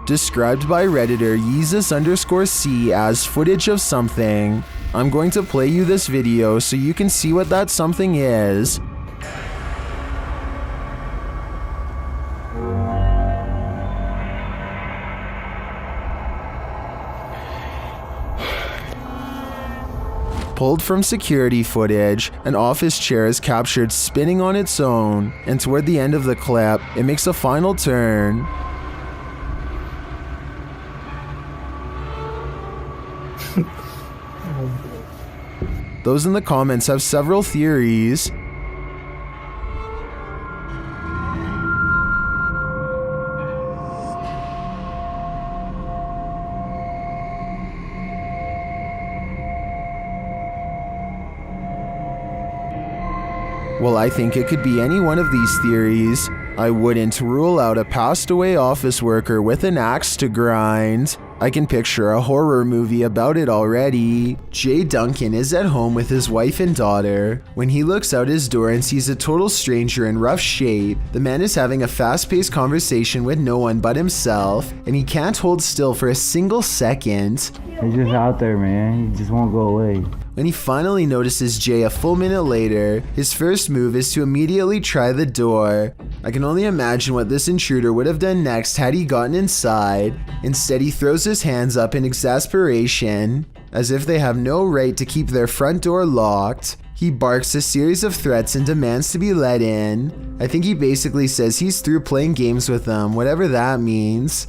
described by Redditor Yeezus_C as footage of something. I'm going to play you this video so you can see what that something is. Pulled from security footage, an office chair is captured spinning on its own, and toward the end of the clip, it makes a final turn. Those in the comments have several theories. Well, I think it could be any one of these theories. I wouldn't rule out a passed away office worker with an axe to grind. I can picture a horror movie about it already. Jay Duncan is at home with his wife and daughter. When he looks out his door and sees a total stranger in rough shape, the man is having a fast-paced conversation with no one but himself, and he can't hold still for a single second. He's just out there, man. He just won't go away. When he finally notices Jay a full minute later, his first move is to immediately try the door. I can only imagine what this intruder would have done next had he gotten inside. Instead, he throws his hands up in exasperation, as if they have no right to keep their front door locked. He barks a series of threats and demands to be let in. I think he basically says he's through playing games with them, whatever that means.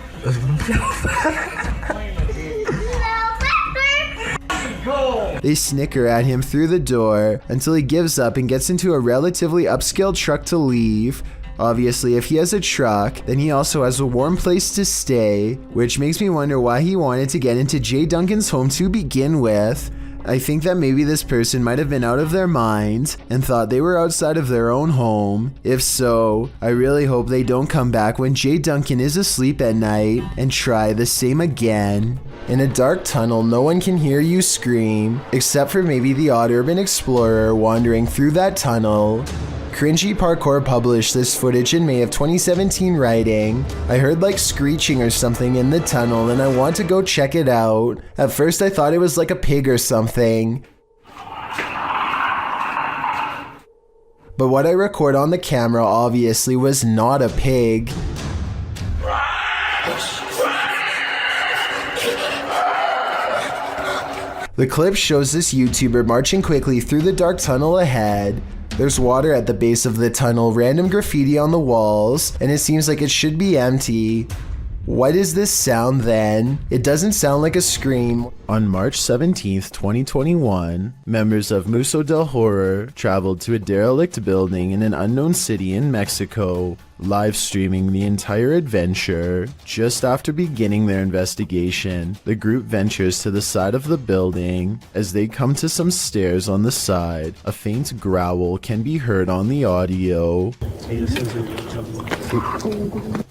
They snicker at him through the door until he gives up and gets into a relatively upscale truck to leave. Obviously, if he has a truck, then he also has a warm place to stay, which makes me wonder why he wanted to get into Jay Duncan's home to begin with. I think that maybe this person might have been out of their minds and thought they were outside of their own home. If so, I really hope they don't come back when Jay Duncan is asleep at night and try the same again. In a dark tunnel, no one can hear you scream, except for maybe the odd urban explorer wandering through that tunnel. Cringy Parkour published this footage in May of 2017 writing, "I heard like screeching or something in the tunnel and I want to go check it out. At first I thought it was like a pig or something. But what I record on the camera obviously was not a pig." The clip shows this YouTuber marching quickly through the dark tunnel ahead. There's water at the base of the tunnel, random graffiti on the walls, and it seems like it should be empty. What is this sound then? It doesn't sound like a scream. On March 17th, 2021, members of Museo del Horror traveled to a derelict building in an unknown city in Mexico, live streaming the entire adventure. Just after beginning their investigation, the group ventures to the side of the building. As they come to some stairs on the side, a faint growl can be heard on the audio.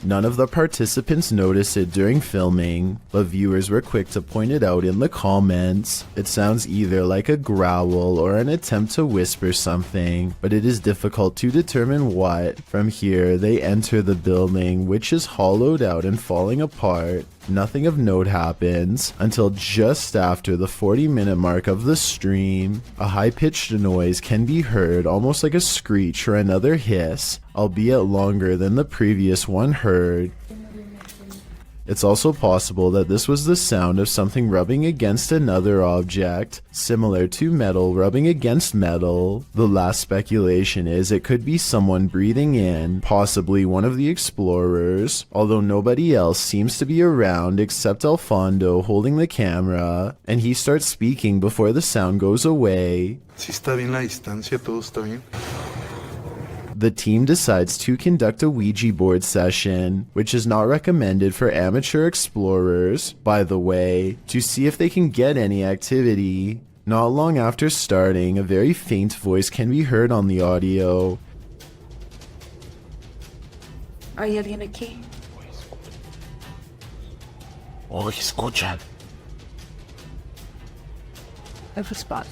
None of the participants noticed it during filming, but viewers were quick to point it out in the comments. It sounds either like a growl or an attempt to whisper something, but it is difficult to determine what. From here, they enter the building, which is hollowed out and falling apart. Nothing of note happens until just after the 40-minute mark of the stream. A high-pitched noise can be heard, almost like a screech or another hiss, albeit longer than the previous one heard. It's also possible that this was the sound of something rubbing against another object, similar to metal rubbing against metal. The last speculation is it could be someone breathing in, possibly one of the explorers, although nobody else seems to be around except Alfondo holding the camera, and he starts speaking before the sound goes away. Si está bien la distancia, todo está bien. The team decides to conduct a Ouija board session, which is not recommended for amateur explorers, by the way, to see if they can get any activity. Not long after starting, a very faint voice can be heard on the audio. ¿Hay alguien aquí? Oh, escuchan. I have a spot.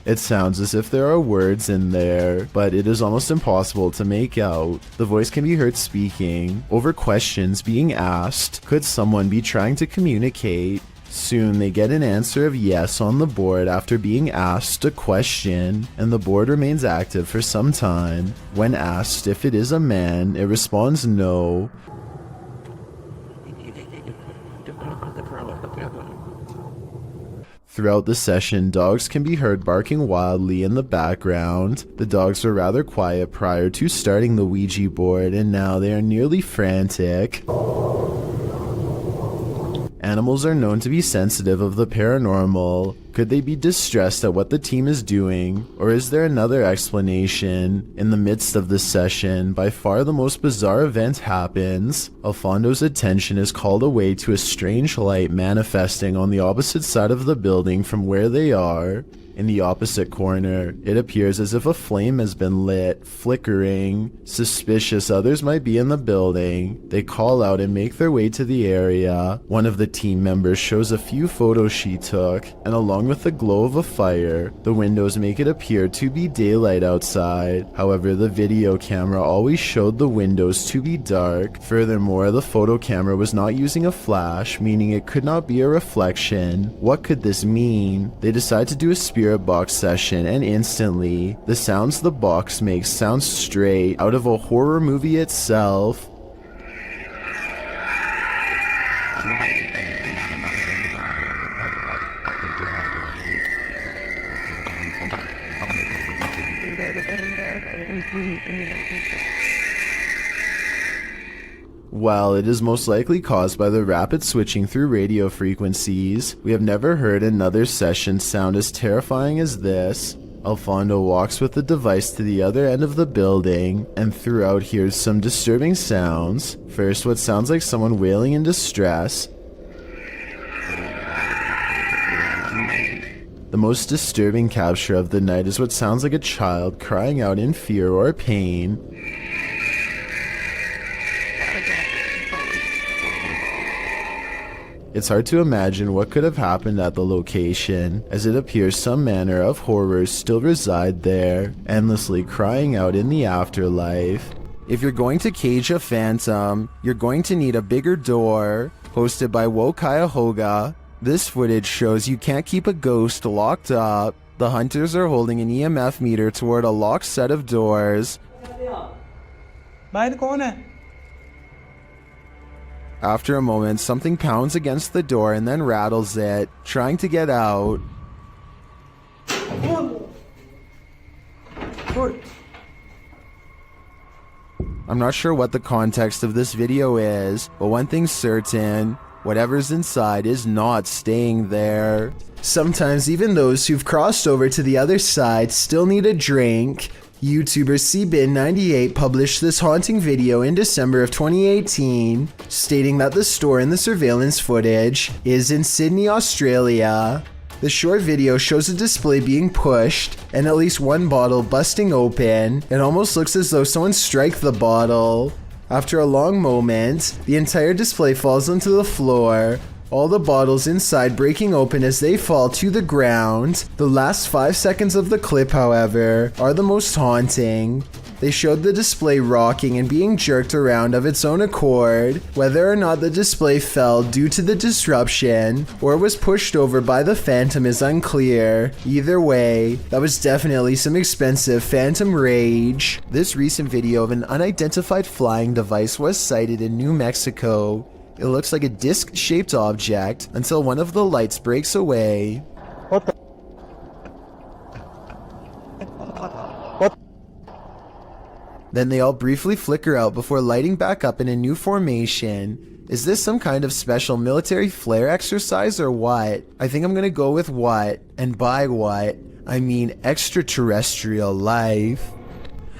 It sounds as if there are words in there, but it is almost impossible to make out. The voice can be heard speaking over questions being asked. Could someone be trying to communicate? Soon they get an answer of yes on the board after being asked a question, and the board remains active for some time. When asked if it is a man, it responds no. Throughout the session, dogs can be heard barking wildly in the background. The dogs were rather quiet prior to starting the Ouija board, and now they are nearly frantic. Animals are known to be sensitive of the paranormal. Could they be distressed at what the team is doing? Or is there another explanation? In the midst of this session, by far the most bizarre event happens. Alfondo's attention is called away to a strange light manifesting on the opposite side of the building from where they are. In the opposite corner, it appears as if a flame has been lit, flickering. Suspicious others might be in the building. They call out and make their way to the area. One of the team members shows a few photos she took, and along with the glow of a fire, the windows make it appear to be daylight outside. However, the video camera always showed the windows to be dark. Furthermore, the photo camera was not using a flash, meaning it could not be a reflection. What could this mean? They decide to do a spirit box session, and instantly, the sounds the box makes sound straight out of a horror movie itself. While it is most likely caused by the rapid switching through radio frequencies, we have never heard another session sound as terrifying as this. Alfondo walks with the device to the other end of the building, and throughout hears some disturbing sounds. First, what sounds like someone wailing in distress. The most disturbing capture of the night is what sounds like a child crying out in fear or pain. It's hard to imagine what could have happened at the location, as it appears some manner of horrors still reside there, endlessly crying out in the afterlife. If you're going to cage a phantom, you're going to need a bigger door. Hosted by Cuyahoga, this footage shows you can't keep a ghost locked up. The hunters are holding an EMF meter toward a locked set of doors. After a moment, something pounds against the door and then rattles it, trying to get out. I'm not sure what the context of this video is, but one thing's certain, whatever's inside is not staying there. Sometimes even those who've crossed over to the other side still need a drink. YouTuber CBin98 published this haunting video in December of 2018, stating that the store in the surveillance footage is in Sydney, Australia. The short video shows a display being pushed and at least one bottle busting open. It almost looks as though someone struck the bottle. After a long moment, the entire display falls onto the floor, all the bottles inside breaking open as they fall to the ground. The last 5 seconds of the clip, however, are the most haunting. They showed the display rocking and being jerked around of its own accord. Whether or not the display fell due to the disruption or was pushed over by the phantom is unclear. Either way, that was definitely some expensive phantom rage. This recent video of an unidentified flying device was sighted in New Mexico. It looks like a disc-shaped object until one of the lights breaks away. What the? What? Then they all briefly flicker out before lighting back up in a new formation. Is this some kind of special military flare exercise or what? I think I'm gonna go with what, and by what, I mean extraterrestrial life.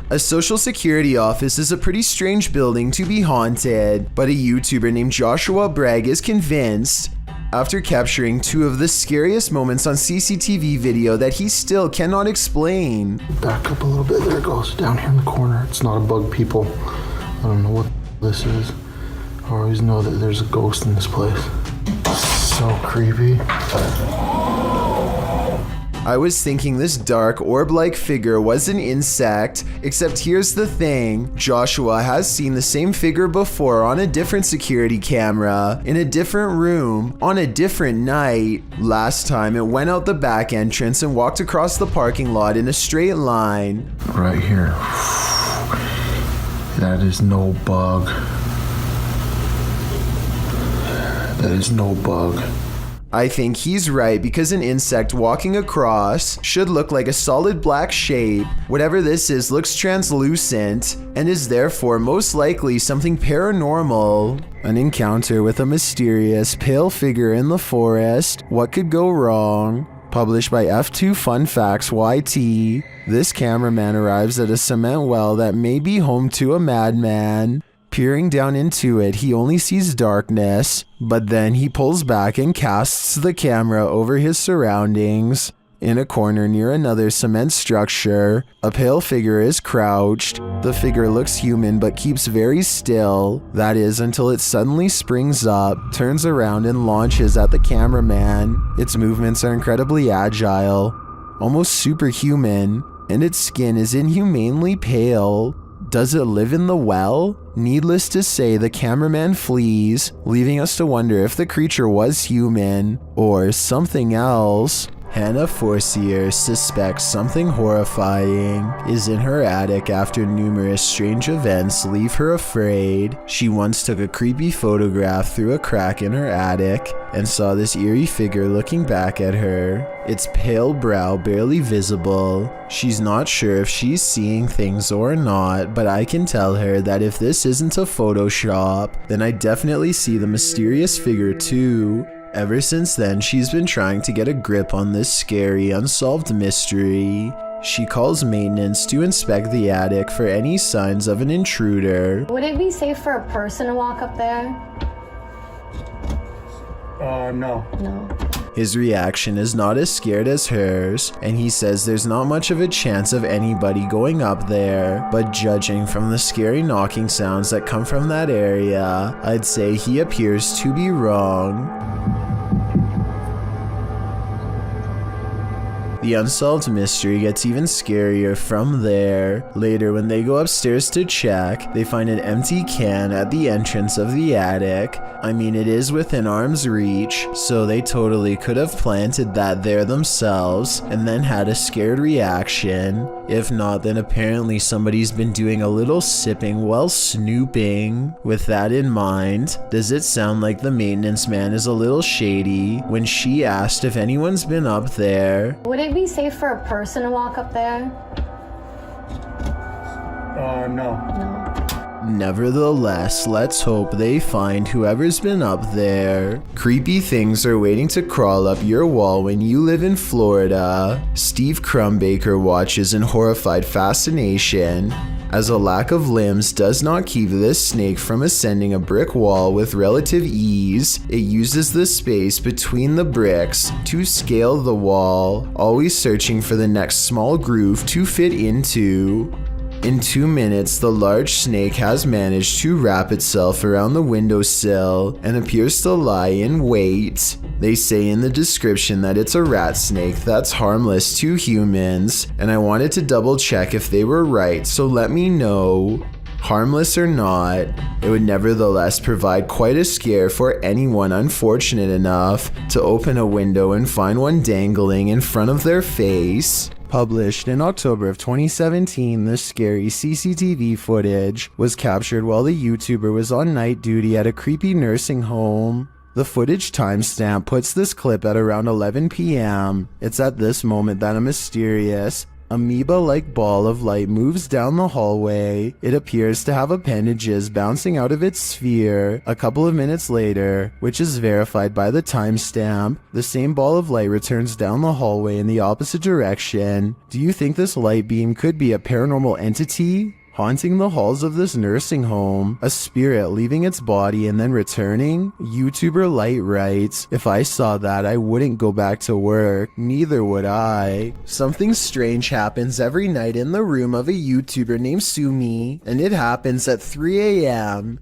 A social security office is a pretty strange building to be haunted, but a YouTuber named Joshua Bragg is convinced, after capturing 2 of the scariest moments on CCTV video that he still cannot explain. Back up a little bit. There it goes. Down here in the corner. It's not a bug, people. I don't know what this is. I always know that there's a ghost in this place. So creepy. I was thinking this dark orb-like figure was an insect, except here's the thing. Joshua has seen the same figure before on a different security camera, in a different room, on a different night. Last time it went out the back entrance and walked across the parking lot in a straight line. Right here. That is no bug. That is no bug. I think he's right because an insect walking across should look like a solid black shape. Whatever this is looks translucent and is therefore most likely something paranormal. An encounter with a mysterious pale figure in the forest. What could go wrong? Published by F2 Fun Facts YT. This cameraman arrives at a cement well that may be home to a madman. Peering down into it, he only sees darkness, but then he pulls back and casts the camera over his surroundings. In a corner near another cement structure, a pale figure is crouched. The figure looks human but keeps very still. That is until it suddenly springs up, turns around and launches at the cameraman. Its movements are incredibly agile, almost superhuman, and its skin is inhumanely pale. Does it live in the well? Needless to say, the cameraman flees, leaving us to wonder if the creature was human or something else. Hannah Forcier suspects something horrifying is in her attic after numerous strange events leave her afraid. She once took a creepy photograph through a crack in her attic and saw this eerie figure looking back at her, its pale brow barely visible. She's not sure if she's seeing things or not, but I can tell her that if this isn't a Photoshop, then I definitely see the mysterious figure too. Ever since then, she's been trying to get a grip on this scary, unsolved mystery. She calls maintenance to inspect the attic for any signs of an intruder. Would it be safe for a person to walk up there? No. No. His reaction is not as scared as hers, and he says there's not much of a chance of anybody going up there, but judging from the scary knocking sounds that come from that area, I'd say he appears to be wrong. The unsolved mystery gets even scarier from there. Later, when they go upstairs to check, they find an empty can at the entrance of the attic. I mean, it is within arm's reach, so they totally could have planted that there themselves and then had a scared reaction. If not, then apparently somebody's been doing a little sipping while snooping. With that in mind, does it sound like the maintenance man is a little shady when she asked if anyone's been up there? Would it be safe for a person to walk up there? No. No. Nevertheless, let's hope they find whoever's been up there. Creepy things are waiting to crawl up your wall when you live in Florida. Steve Crumbaker watches in horrified fascination as a lack of limbs does not keep this snake from ascending a brick wall with relative ease. It uses the space between the bricks to scale the wall, always searching for the next small groove to fit into. In 2 minutes, the large snake has managed to wrap itself around the windowsill and appears to lie in wait. They say in the description that it's a rat snake that's harmless to humans, and I wanted to double check if they were right, so let me know. Harmless or not, it would nevertheless provide quite a scare for anyone unfortunate enough to open a window and find one dangling in front of their face. Published in October of 2017, this scary CCTV footage was captured while the YouTuber was on night duty at a creepy nursing home. The footage timestamp puts this clip at around 11 p.m. It's at this moment that a mysterious, amoeba-like ball of light moves down the hallway. It appears to have appendages bouncing out of its sphere. A couple of minutes later, which is verified by the timestamp, the same ball of light returns down the hallway in the opposite direction. Do you think this light beam could be a paranormal entity haunting the halls of this nursing home? A spirit leaving its body and then returning? YouTuber Light writes, if I saw that, I wouldn't go back to work. Neither would I. Something strange happens every night in the room of a YouTuber named Sumi, and it happens at 3 a.m.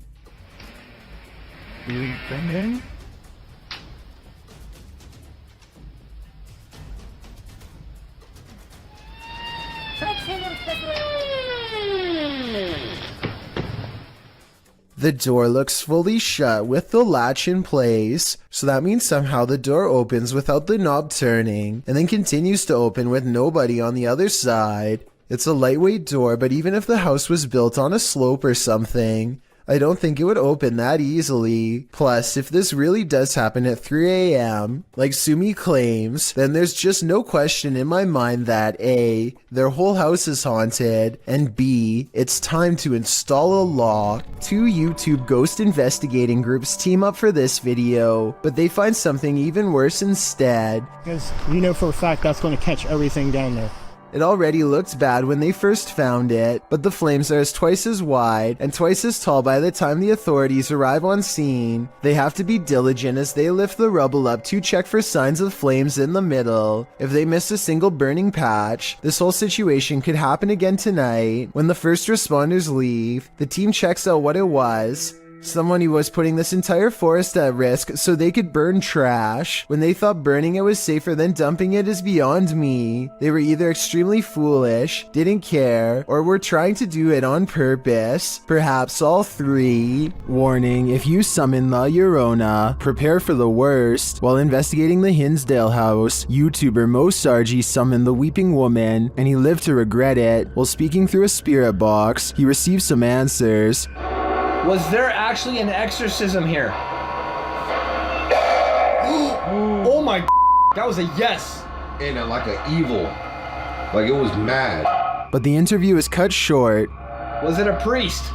The door looks fully shut with the latch in place, so that means somehow the door opens without the knob turning, and then continues to open with nobody on the other side. It's a lightweight door, but even if the house was built on a slope or something, I don't think it would open that easily. Plus, if this really does happen at 3 a.m., like Sumi claims, then there's just no question in my mind that A, their whole house is haunted, and B, it's time to install a law. 2 YouTube ghost investigating groups team up for this video, but they find something even worse instead. Because you know for a fact that's going to catch everything down there. It already looked bad when they first found it, but the flames are twice as wide and twice as tall by the time the authorities arrive on scene. They have to be diligent as they lift the rubble up to check for signs of flames in the middle. If they miss a single burning patch, this whole situation could happen again tonight. When the first responders leave, the team checks out what it was. Someone who was putting this entire forest at risk so they could burn trash. When they thought burning it was safer than dumping it is beyond me. They were either extremely foolish, didn't care, or were trying to do it on purpose. Perhaps all three. Warning, if you summon La Llorona, prepare for the worst. While investigating the Hinsdale house, YouTuber Mo Sargi summoned the Weeping Woman, and he lived to regret it. While speaking through a spirit box, he received some answers. Was there actually an exorcism here? Oh my, that was a yes. And like an evil, like it was mad. But the interview is cut short. Was it a priest?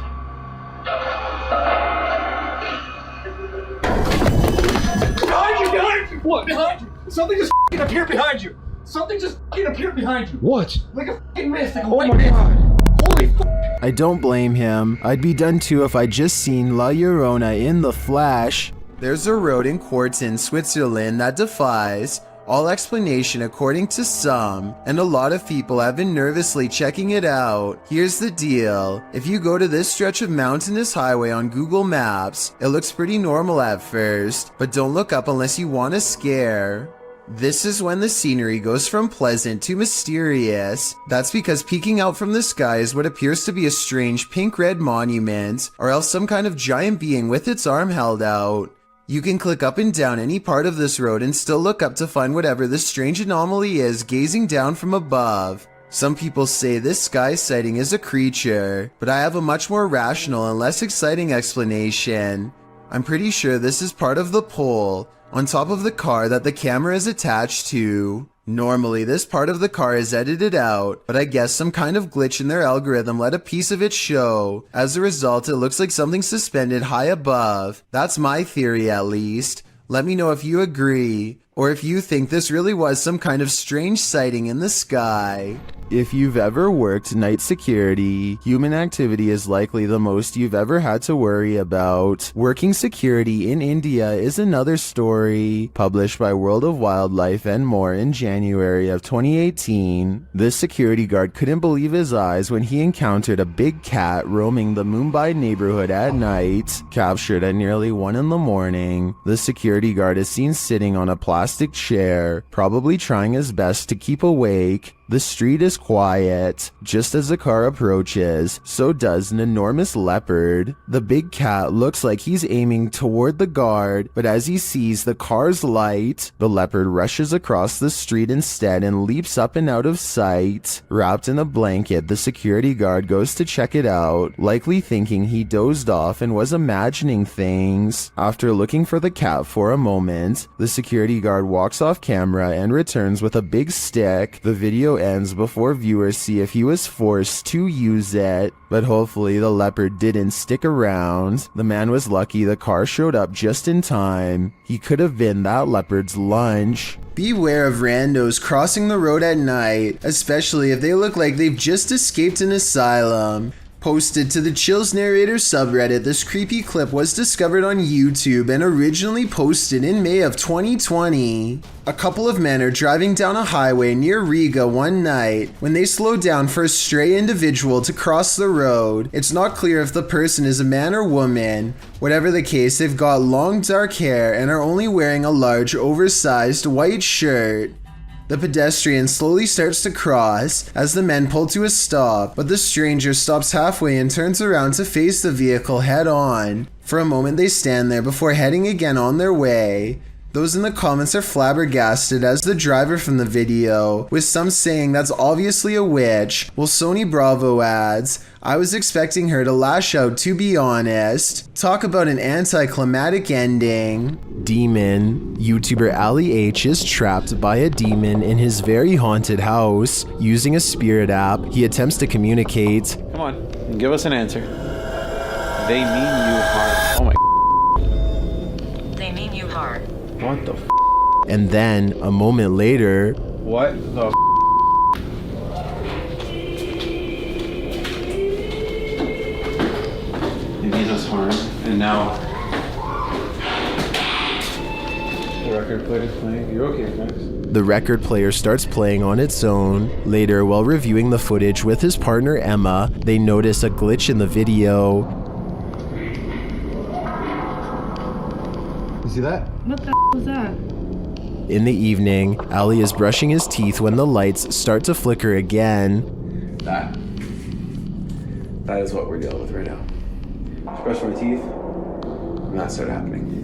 Behind you, behind you! What? Behind you! Something just appeared behind you! Something just appeared behind you! What? Like a mist, like a Oh white my mist. god. Holy I don't blame him. I'd be done too if I'd just seen La Llorona in the flesh. There's a road in Quarten, Switzerland that defies all explanation according to some, and a lot of people have been nervously checking it out. Here's the deal. If you go to this stretch of mountainous highway on Google Maps, it looks pretty normal at first, but don't look up unless you want a scare. This is when the scenery goes from pleasant to mysterious. That's because peeking out from the sky is what appears to be a strange pink-red monument, or else some kind of giant being with its arm held out. You can click up and down any part of this road and still look up to find whatever this strange anomaly is gazing down from above. Some people say this sky sighting is a creature, but I have a much more rational and less exciting explanation. I'm pretty sure this is part of the pole on top of the car that the camera is attached to. Normally, this part of the car is edited out, but I guess some kind of glitch in their algorithm let a piece of it show. As a result, it looks like something suspended high above. That's my theory, at least. Let me know if you agree, or if you think this really was some kind of strange sighting in the sky. If you've ever worked night security, human activity is likely the most you've ever had to worry about. Working security in India is another story. Published by World of Wildlife and more in January of 2018, this security guard couldn't believe his eyes when he encountered a big cat roaming the Mumbai neighborhood at night. Captured at nearly 1 in the morning, the security guard is seen sitting on a plastic chair, probably trying his best to keep awake. The street is quiet. Just as the car approaches, so does an enormous leopard. The big cat looks like he's aiming toward the guard, but as he sees the car's light, the leopard rushes across the street instead and leaps up and out of sight. Wrapped in a blanket, the security guard goes to check it out, likely thinking he dozed off and was imagining things. After looking for the cat for a moment, the security guard walks off camera and returns with a big stick. The video ends before viewers see if he was forced to use it, but hopefully the leopard didn't stick around. The man was lucky the car showed up just in time. He could have been that leopard's lunch. Beware of randos crossing the road at night, especially if they look like they've just escaped an asylum. Posted to the Chills Narrator subreddit, this creepy clip was discovered on YouTube and originally posted in May of 2020. A couple of men are driving down a highway near Riga one night when they slow down for a stray individual to cross the road. It's not clear if the person is a man or woman. Whatever the case, they've got long dark hair and are only wearing a large oversized white shirt. The pedestrian slowly starts to cross as the men pull to a stop, but the stranger stops halfway and turns around to face the vehicle head on. For a moment they stand there before heading again on their way. Those in the comments are flabbergasted as the driver from the video, with some saying that's obviously a witch, while Sony Bravo adds, I was expecting her to lash out, to be honest. Talk about an anticlimactic ending. Demon. YouTuber Ali H is trapped by a demon in his very haunted house. Using a spirit app, he attempts to communicate. Come on, give us an answer. They mean you harm. Oh my. They mean you harm. What the f? And then, a moment later, What the f? They mean us harm, and now the record player is playing. You okay, Max? the record player starts playing on its own. Later, while reviewing the footage with his partner Emma, they notice a glitch in the video. You see that? What the was that? In the evening, Ali is brushing his teeth when the lights start to flicker again. That is what we're dealing with right now. Just brush my teeth, and that started happening.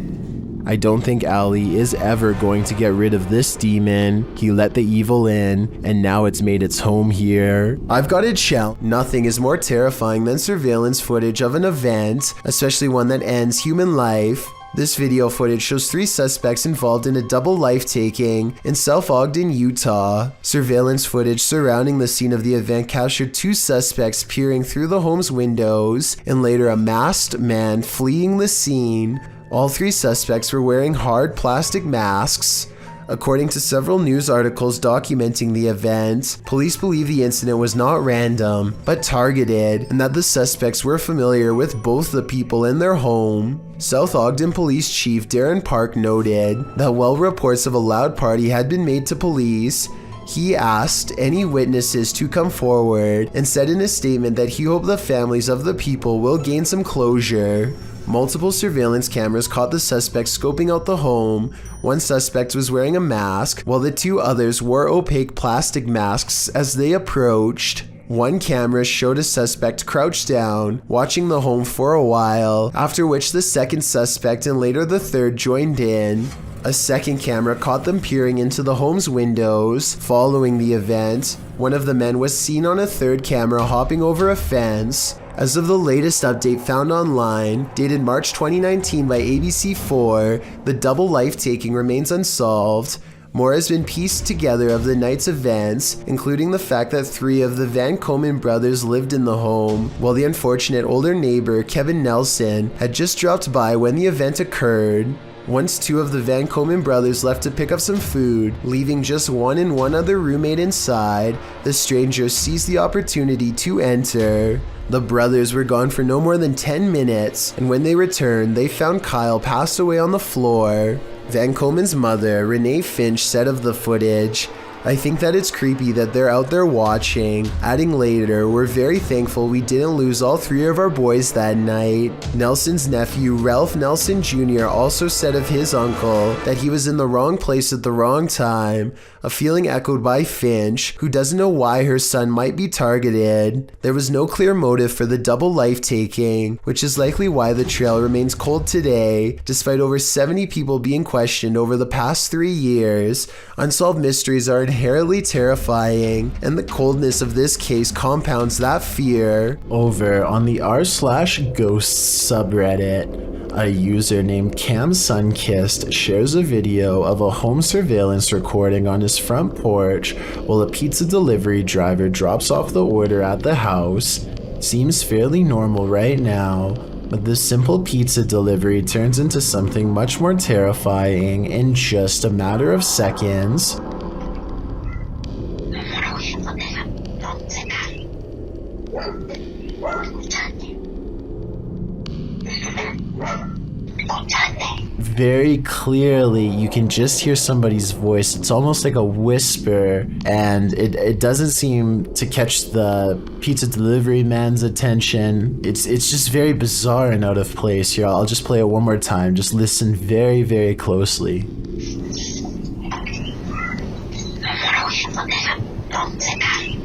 I don't think Ali is ever going to get rid of this demon. He let the evil in, and now it's made its home here. I've got to shout, nothing is more terrifying than surveillance footage of an event, especially one that ends human life. This video footage shows 3 suspects involved in a double life-taking in South Ogden, Utah. Surveillance footage surrounding the scene of the event captured 2 suspects peering through the home's windows, and later a masked man fleeing the scene. All 3 suspects were wearing hard plastic masks. According to several news articles documenting the event, police believe the incident was not random, but targeted, and that the suspects were familiar with both the people in their home. South Ogden Police Chief Darren Park noted that while reports of a loud party had been made to police, he asked any witnesses to come forward and said in a statement that he hoped the families of the people will gain some closure. Multiple surveillance cameras caught the suspects scoping out the home. One suspect was wearing a mask, while the 2 others wore opaque plastic masks as they approached. One camera showed a suspect crouched down, watching the home for a while, after which the second suspect and later the third joined in. A second camera caught them peering into the home's windows. Following the event, one of the men was seen on a third camera hopping over a fence. As of the latest update found online, dated March 2019 by ABC4, the double life-taking remains unsolved. More has been pieced together of the night's events, including the fact that 3 of the Van Komen brothers lived in the home, while the unfortunate older neighbor, Kevin Nelson, had just dropped by when the event occurred. Once 2 of the Van Komen brothers left to pick up some food, leaving just one and one other roommate inside, the stranger seized the opportunity to enter. The brothers were gone for no more than 10 minutes, and when they returned, they found Kyle passed away on the floor. Van Komen's mother, Renee Finch, said of the footage, I think that it's creepy that they're out there watching. Adding later, we're very thankful we didn't lose all 3 of our boys that night. Nelson's nephew, Ralph Nelson Jr., also said of his uncle that he was in the wrong place at the wrong time, a feeling echoed by Finch, who doesn't know why her son might be targeted. There was no clear motive for the double life-taking, which is likely why the trail remains cold today, despite over 70 people being questioned over the past 3 years. Unsolved mysteries are inherently terrifying, and the coldness of this case compounds that fear. Over on the r/ghosts subreddit, a user named Cam Sunkissed shares a video of a home surveillance recording on his front porch while a pizza delivery driver drops off the order at the house. Seems fairly normal right now, but this simple pizza delivery turns into something much more terrifying in just a matter of seconds. Very clearly, you can just hear somebody's voice. It's almost like a whisper, and it doesn't seem to catch the pizza delivery man's attention. It's just very bizarre and out of place here. I'll just play it one more time. Just listen very, very closely. Don't say that.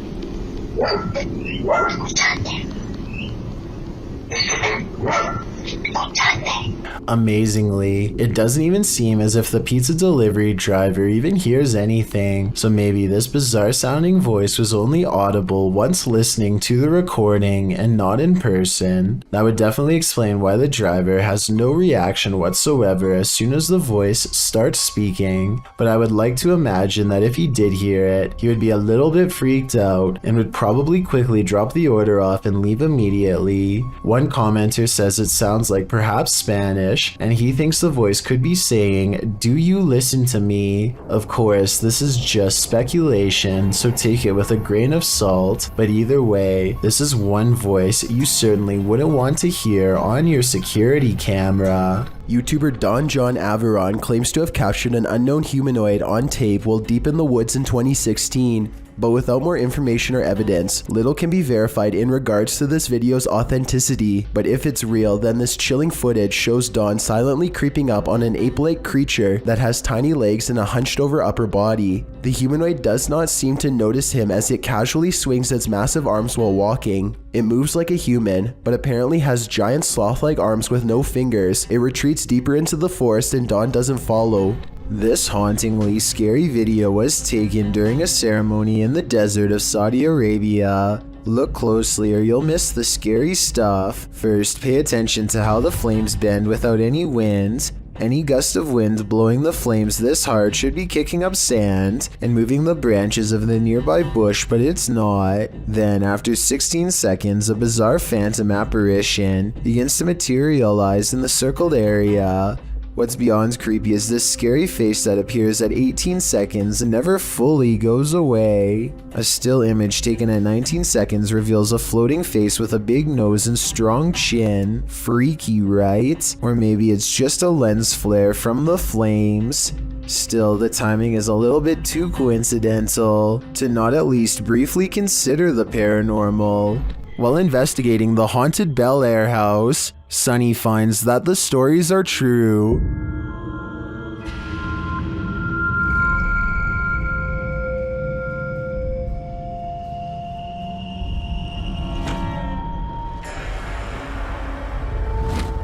Amazingly, it doesn't even seem as if the pizza delivery driver even hears anything, so maybe this bizarre sounding voice was only audible once listening to the recording and not in person. That would definitely explain why the driver has no reaction whatsoever as soon as the voice starts speaking, but I would like to imagine that if he did hear it, he would be a little bit freaked out and would probably quickly drop the order off and leave immediately. One commenter says it sounds like perhaps Spanish, and he thinks the voice could be saying, "Do you listen to me?" Of course, this is just speculation, so take it with a grain of salt, but either way, this is one voice you certainly wouldn't want to hear on your security camera. YouTuber Don John Averon claims to have captured an unknown humanoid on tape while deep in the woods in 2016. But without more information or evidence, little can be verified in regards to this video's authenticity. But if it's real, then this chilling footage shows Dawn silently creeping up on an ape-like creature that has tiny legs and a hunched over upper body. The humanoid does not seem to notice him as it casually swings its massive arms while walking. It moves like a human, but apparently has giant sloth-like arms with no fingers. It retreats deeper into the forest and Dawn doesn't follow. This hauntingly scary video was taken during a ceremony in the desert of Saudi Arabia. Look closely or you'll miss the scary stuff. First, pay attention to how the flames bend without any wind. Any gust of wind blowing the flames this hard should be kicking up sand and moving the branches of the nearby bush, but it's not. Then, after 16 seconds, a bizarre phantom apparition begins to materialize in the circled area. What's beyond creepy is this scary face that appears at 18 seconds and never fully goes away. A still image taken at 19 seconds reveals a floating face with a big nose and strong chin. Freaky, right? Or maybe it's just a lens flare from the flames. Still, the timing is a little bit too coincidental to not at least briefly consider the paranormal. While investigating the haunted Bel Air house, Sunny finds that the stories are true.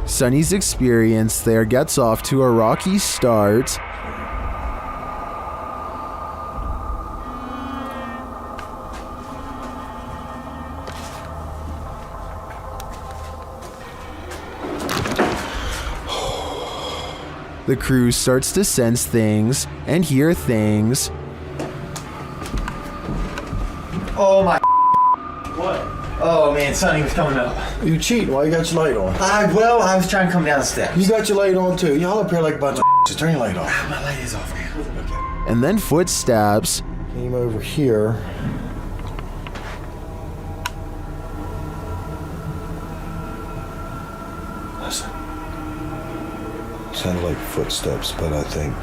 Sunny's experience there gets off to a rocky start. The crew starts to sense things and hear things. Oh my. What? Oh man, Sonny was coming up. You cheating? Why you got your light on? I was trying to come down the steps. You got your light on too. Y'all up here like a bunch of just turn your light off. My light is off now. Okay. And then footsteps. Came over here. Listen. Sounded like footsteps, but I think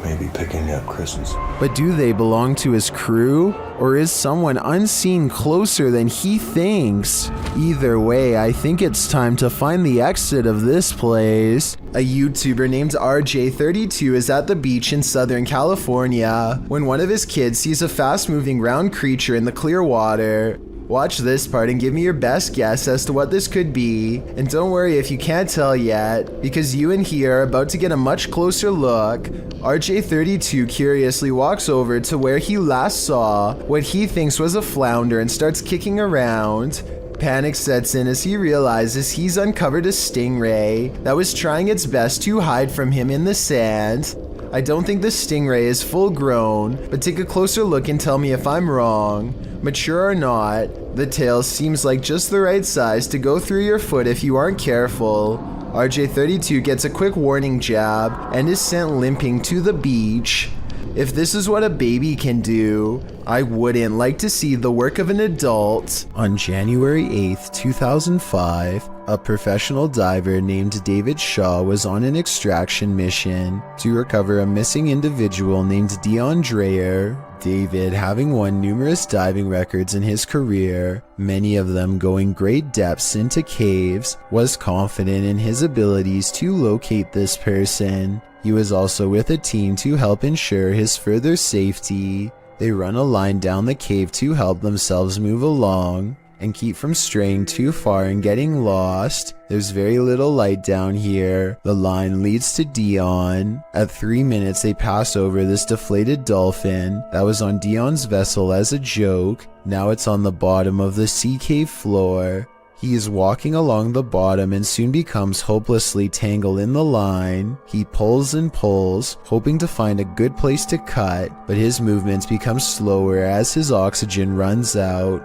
maybe picking up Christmas. But do they belong to his crew? Or is someone unseen closer than he thinks? Either way, I think it's time to find the exit of this place. A YouTuber named RJ32 is at the beach in Southern California when one of his kids sees a fast-moving round creature in the clear water. Watch this part and give me your best guess as to what this could be. And don't worry if you can't tell yet, because you and he are about to get a much closer look. RJ32 curiously walks over to where he last saw what he thinks was a flounder and starts kicking around. Panic sets in as he realizes he's uncovered a stingray that was trying its best to hide from him in the sand. I don't think the stingray is full grown, but take a closer look and tell me if I'm wrong. Mature or not, the tail seems like just the right size to go through your foot if you aren't careful. RJ32 gets a quick warning jab and is sent limping to the beach. If this is what a baby can do, I wouldn't like to see the work of an adult. On January 8th, 2005, a professional diver named David Shaw was on an extraction mission to recover a missing individual named Dion Dreyer. David, having won numerous diving records in his career, many of them going great depths into caves, was confident in his abilities to locate this person. He was also with a team to help ensure his further safety. They run a line down the cave to help themselves move along and keep from straying too far and getting lost. There's very little light down here. The line leads to Dion. At 3 minutes, they pass over this deflated dolphin that was on Dion's vessel as a joke. Now it's on the bottom of the sea cave floor. He is walking along the bottom and soon becomes hopelessly tangled in the line. He pulls and pulls, hoping to find a good place to cut, but his movements become slower as his oxygen runs out.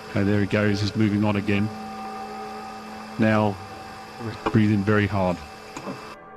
Okay, there he goes, he's moving on again. Now, breathing very hard.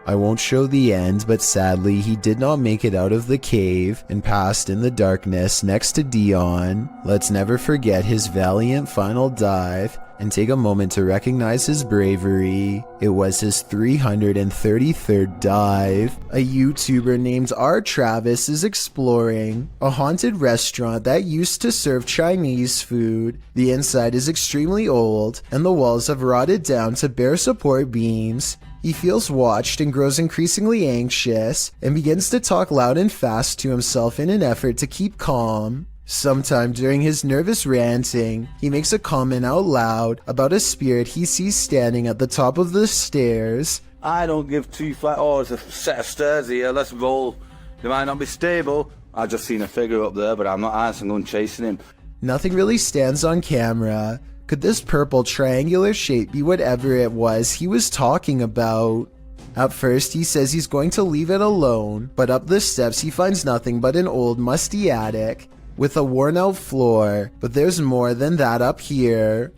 I won't show the end, but sadly he did not make it out of the cave and passed in the darkness next to Dion. Let's never forget his valiant final dive and take a moment to recognize his bravery. It was his 333rd dive. A YouTuber named R. Travis is exploring a haunted restaurant that used to serve Chinese food. The inside is extremely old and the walls have rotted down to bare support beams. He feels watched and grows increasingly anxious and begins to talk loud and fast to himself in an effort to keep calm. Sometime during his nervous ranting, he makes a comment out loud about a spirit he sees standing at the top of the stairs. I don't give two flat. Oh, there's a set of stairs here. Let's roll. They might not be stable. I just seen a figure up there, but I'm not answering. I'm chasing him. Nothing really stands on camera. Could this purple triangular shape be whatever it was he was talking about? At first, he says he's going to leave it alone, but up the steps he finds nothing but an old musty attic with a worn-out floor, but there's more than that up here.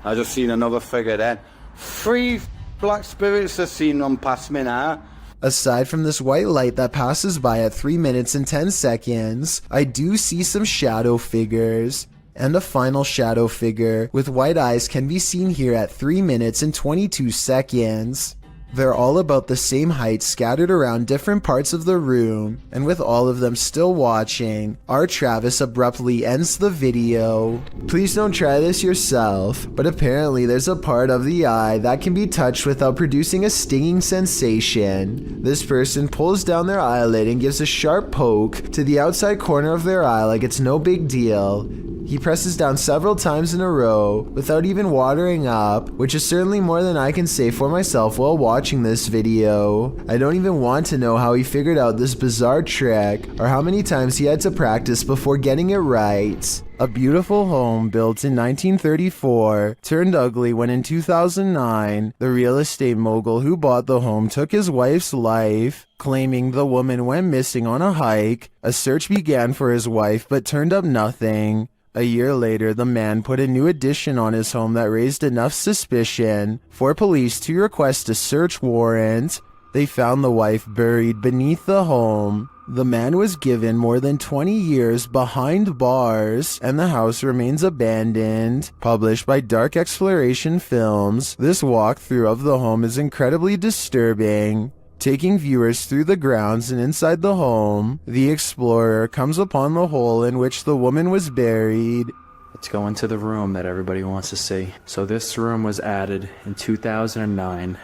I just seen another figure then. 3 black spirits have seen them pass me now. Aside from this white light that passes by at 3 minutes and 10 seconds, I do see some shadow figures. And a final shadow figure with white eyes can be seen here at 3 minutes and 22 seconds. They're all about the same height, scattered around different parts of the room, and with all of them still watching, R. Travis abruptly ends the video. Please don't try this yourself, but apparently there's a part of the eye that can be touched without producing a stinging sensation. This person pulls down their eyelid and gives a sharp poke to the outside corner of their eye like it's no big deal. He presses down several times in a row without even watering up, which is certainly more than I can say for myself while watching this video. I don't even want to know how he figured out this bizarre trick or how many times he had to practice before getting it right. A beautiful home built in 1934 turned ugly when in 2009, the real estate mogul who bought the home took his wife's life, claiming the woman went missing on a hike. A search began for his wife but turned up nothing. A year later, the man put a new addition on his home that raised enough suspicion for police to request a search warrant. They found the wife buried beneath the home. The man was given more than 20 years behind bars, and the house remains abandoned. Published by Dark Exploration Films, this walkthrough of the home is incredibly disturbing. Taking viewers through the grounds and inside the home, the explorer comes upon the hole in which the woman was buried. Let's go into the room that everybody wants to see. So this room was added in 2009.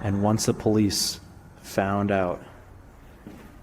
And once the police found out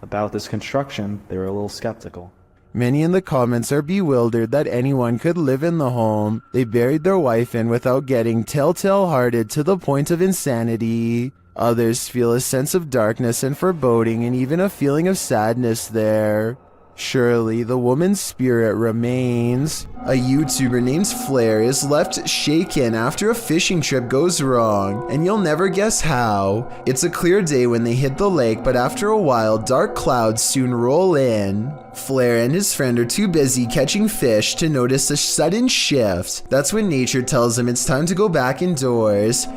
about this construction, they were a little skeptical. Many in the comments are bewildered that anyone could live in the home they buried their wife in without getting telltale-hearted to the point of insanity. Others feel a sense of darkness and foreboding and even a feeling of sadness there. Surely the woman's spirit remains. A YouTuber named Flair is left shaken after a fishing trip goes wrong, and you'll never guess how. It's a clear day when they hit the lake, but after a while, dark clouds soon roll in. Flair and his friend are too busy catching fish to notice a sudden shift. That's when nature tells him it's time to go back indoors.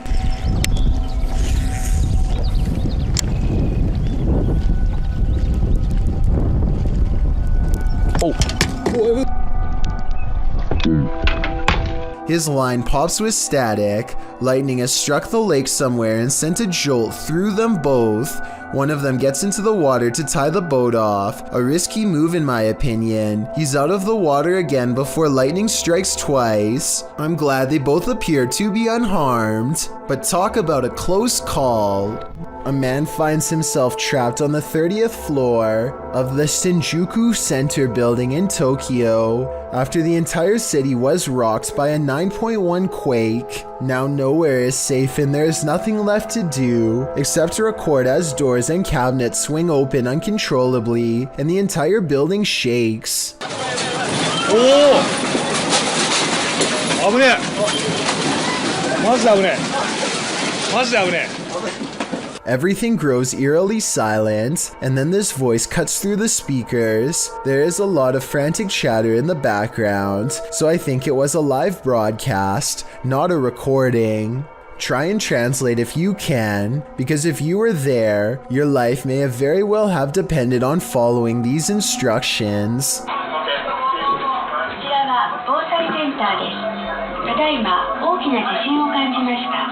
His line pops with static. Lightning has struck the lake somewhere and sent a jolt through them both. One of them gets into the water to tie the boat off, a risky move in my opinion. He's out of the water again before lightning strikes twice. I'm glad they both appear to be unharmed, but talk about a close call. A man finds himself trapped on the 30th floor of the Shinjuku Center building in Tokyo after the entire city was rocked by a 9.1 quake. Now nowhere is safe and there is nothing left to do except to record as doors and cabinets swing open uncontrollably and the entire building shakes. Everything grows eerily silent, and then this voice cuts through the speakers. There is a lot of frantic chatter in the background, so I think it was a live broadcast, not a recording. Try and translate if you can, because if you were there, your life may have very well have depended on following these instructions. こちらは防災センターです。ただいま大きな地震を感じました。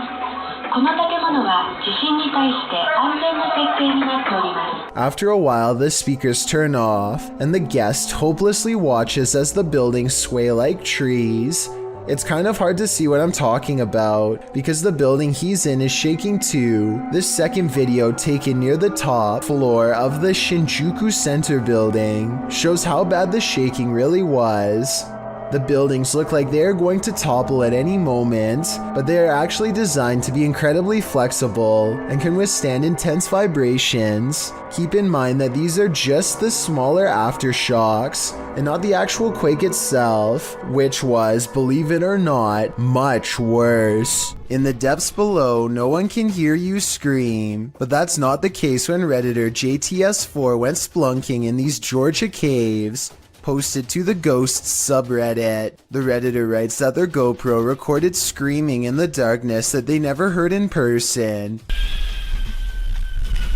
この建物は地震に対して安全な設計になっております。 After a while, the speakers turn off, and the guest hopelessly watches as the buildings sway like trees. It's kind of hard to see what I'm talking about, because the building he's in is shaking too. This second video, taken near the top floor of the Shinjuku Center building, shows how bad the shaking really was. The buildings look like they are going to topple at any moment, but they are actually designed to be incredibly flexible and can withstand intense vibrations. Keep in mind that these are just the smaller aftershocks and not the actual quake itself, which was, believe it or not, much worse. In the depths below, no one can hear you scream, but that's not the case when Redditor JTS4 went splunking in these Georgia caves. Posted to the Ghosts subreddit. The Redditor writes that their GoPro recorded screaming in the darkness that they never heard in person.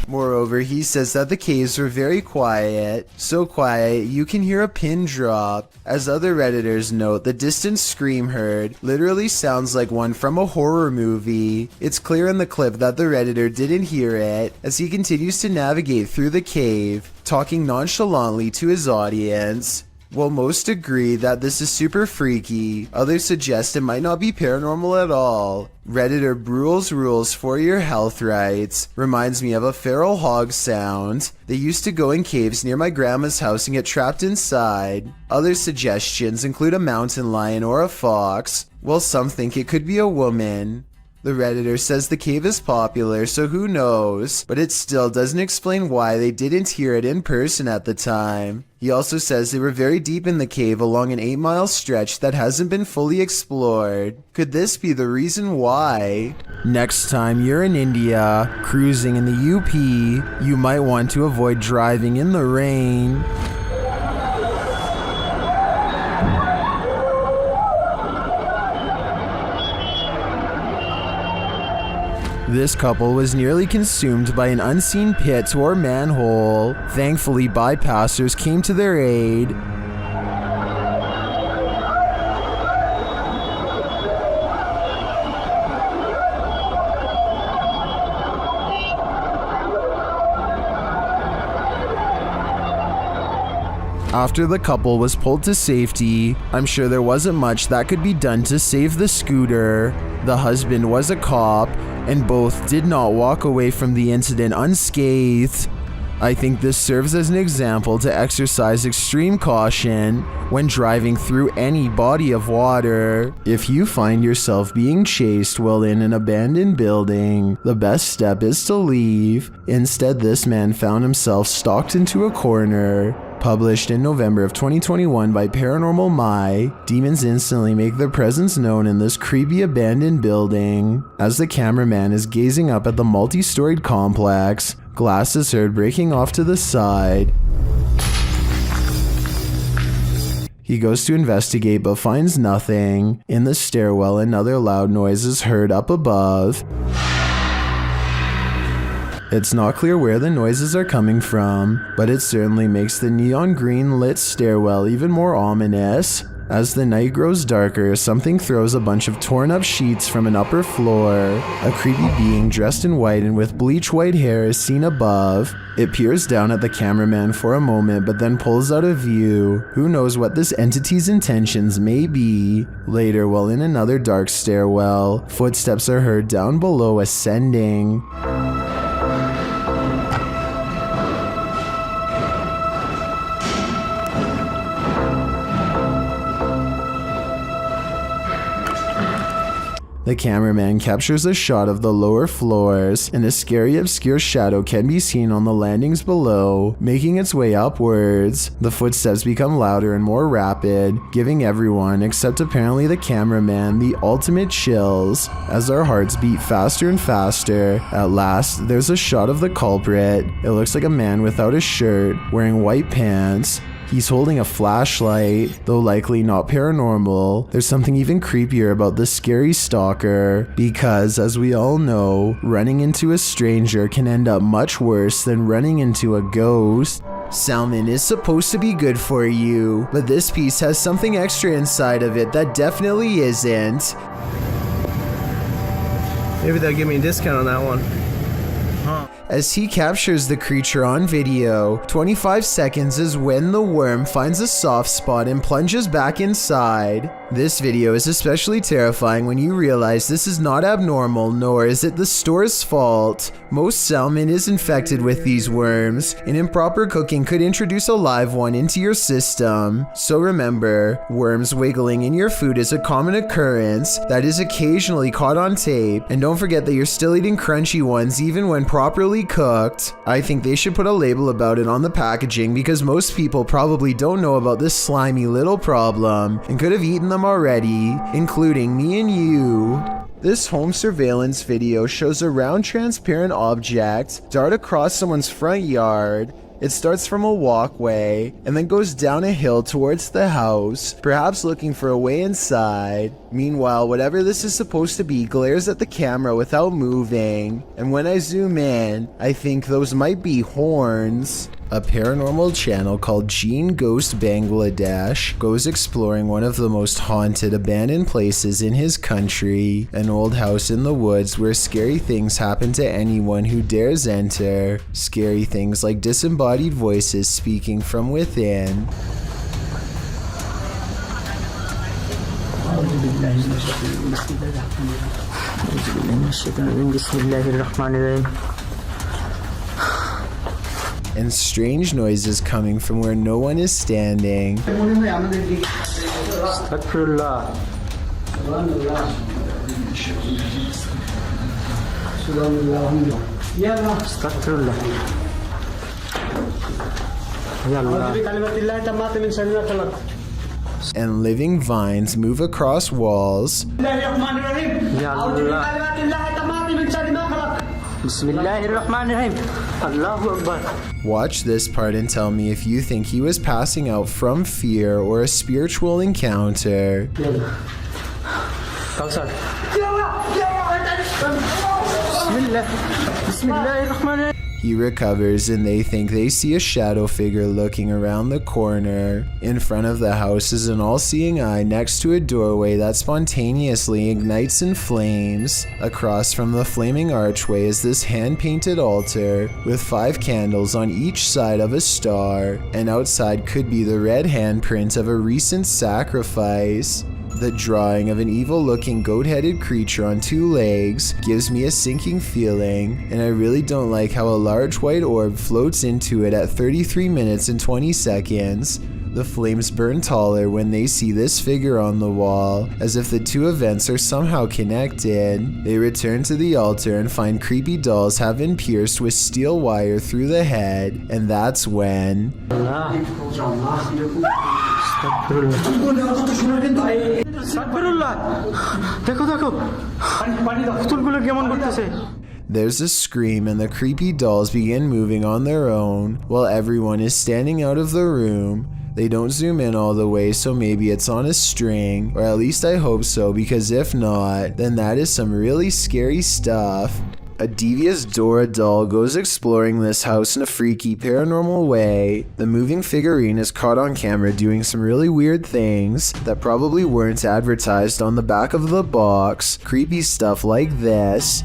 Moreover, he says that the caves were very quiet, so quiet you can hear a pin drop. As other Redditors note, the distant scream heard literally sounds like one from a horror movie. It's clear in the clip that the Redditor didn't hear it, as he continues to navigate through the cave, talking nonchalantly to his audience. While most agree that this is super freaky, others suggest it might not be paranormal at all. Redditor Brule's Rules for Your Health writes, reminds me of a feral hog sound. They used to go in caves near my grandma's house and get trapped inside. Other suggestions include a mountain lion or a fox, while some think it could be a woman. The Redditor says the cave is popular, so who knows, but it still doesn't explain why they didn't hear it in person at the time. He also says they were very deep in the cave along an 8-mile stretch that hasn't been fully explored. Could this be the reason why? Next time you're in India, cruising in the UP, you might want to avoid driving in the rain. This couple was nearly consumed by an unseen pit or manhole. Thankfully, bypassers came to their aid. After the couple was pulled to safety, I'm sure there wasn't much that could be done to save the scooter. The husband was a cop, and both did not walk away from the incident unscathed. I think this serves as an example to exercise extreme caution when driving through any body of water. If you find yourself being chased while in an abandoned building, the best step is to leave. Instead, this man found himself stalked into a corner. Published in November of 2021 by Paranormal My, demons instantly make their presence known in this creepy abandoned building. As the cameraman is gazing up at the multi-storied complex, glass is heard breaking off to the side. He goes to investigate but finds nothing. In the stairwell, another loud noise is heard up above. It's not clear where the noises are coming from, but it certainly makes the neon green lit stairwell even more ominous. As the night grows darker, something throws a bunch of torn up sheets from an upper floor. A creepy being dressed in white and with bleach white hair is seen above. It peers down at the cameraman for a moment but then pulls out of view. Who knows what this entity's intentions may be? Later, while in another dark stairwell, footsteps are heard down below ascending. The cameraman captures a shot of the lower floors, and a scary obscure shadow can be seen on the landings below, making its way upwards. The footsteps become louder and more rapid, giving everyone, except apparently the cameraman, the ultimate chills. As our hearts beat faster and faster, at last, there's a shot of the culprit. It looks like a man without a shirt, wearing white pants. He's holding a flashlight, though likely not paranormal. There's something even creepier about the scary stalker, because as we all know, running into a stranger can end up much worse than running into a ghost. Salmon is supposed to be good for you, but this piece has something extra inside of it that definitely isn't. Maybe they'll give me a discount on that one. As he captures the creature on video, 25 seconds is when the worm finds a soft spot and plunges back inside. This video is especially terrifying when you realize this is not abnormal, nor is it the store's fault. Most salmon is infected with these worms, and improper cooking could introduce a live one into your system. So remember, worms wiggling in your food is a common occurrence that is occasionally caught on tape, and don't forget that you're still eating crunchy ones even when properly cooked. I think they should put a label about it on the packaging because most people probably don't know about this slimy little problem and could have eaten them already, including me and you. This home surveillance video shows a round transparent object dart across someone's front yard. It starts from a walkway and then goes down a hill towards the house, perhaps looking for a way inside. Meanwhile, whatever this is supposed to be glares at the camera without moving, and when I zoom in, I think those might be horns. A paranormal channel called Gene Ghost Bangladesh goes exploring one of the most haunted abandoned places in his country, an old house in the woods where scary things happen to anyone who dares enter. Scary things like disembodied voices speaking from within. And strange noises coming from where no one is standing. And living vines move across walls. Watch this part and tell me if you think he was passing out from fear or a spiritual encounter. He recovers and they think they see a shadow figure looking around the corner. In front of the house is an all-seeing eye next to a doorway that spontaneously ignites in flames. Across from the flaming archway is this hand-painted altar with 5 candles on each side of a star, and outside could be the red handprint of a recent sacrifice. The drawing of an evil-looking goat-headed creature on 2 legs gives me a sinking feeling, and I really don't like how a large white orb floats into it at 33 minutes and 20 seconds. The flames burn taller when they see this figure on the wall, as if the 2 events are somehow connected. They return to the altar and find creepy dolls have been pierced with steel wire through the head, and that's when... There's a scream and the creepy dolls begin moving on their own, while everyone is standing out of the room. They don't zoom in all the way, so maybe it's on a string, or at least I hope so, because if not, then that is some really scary stuff. A devious Dora doll goes exploring this house in a freaky paranormal way. The moving figurine is caught on camera doing some really weird things that probably weren't advertised on the back of the box. Creepy stuff like this.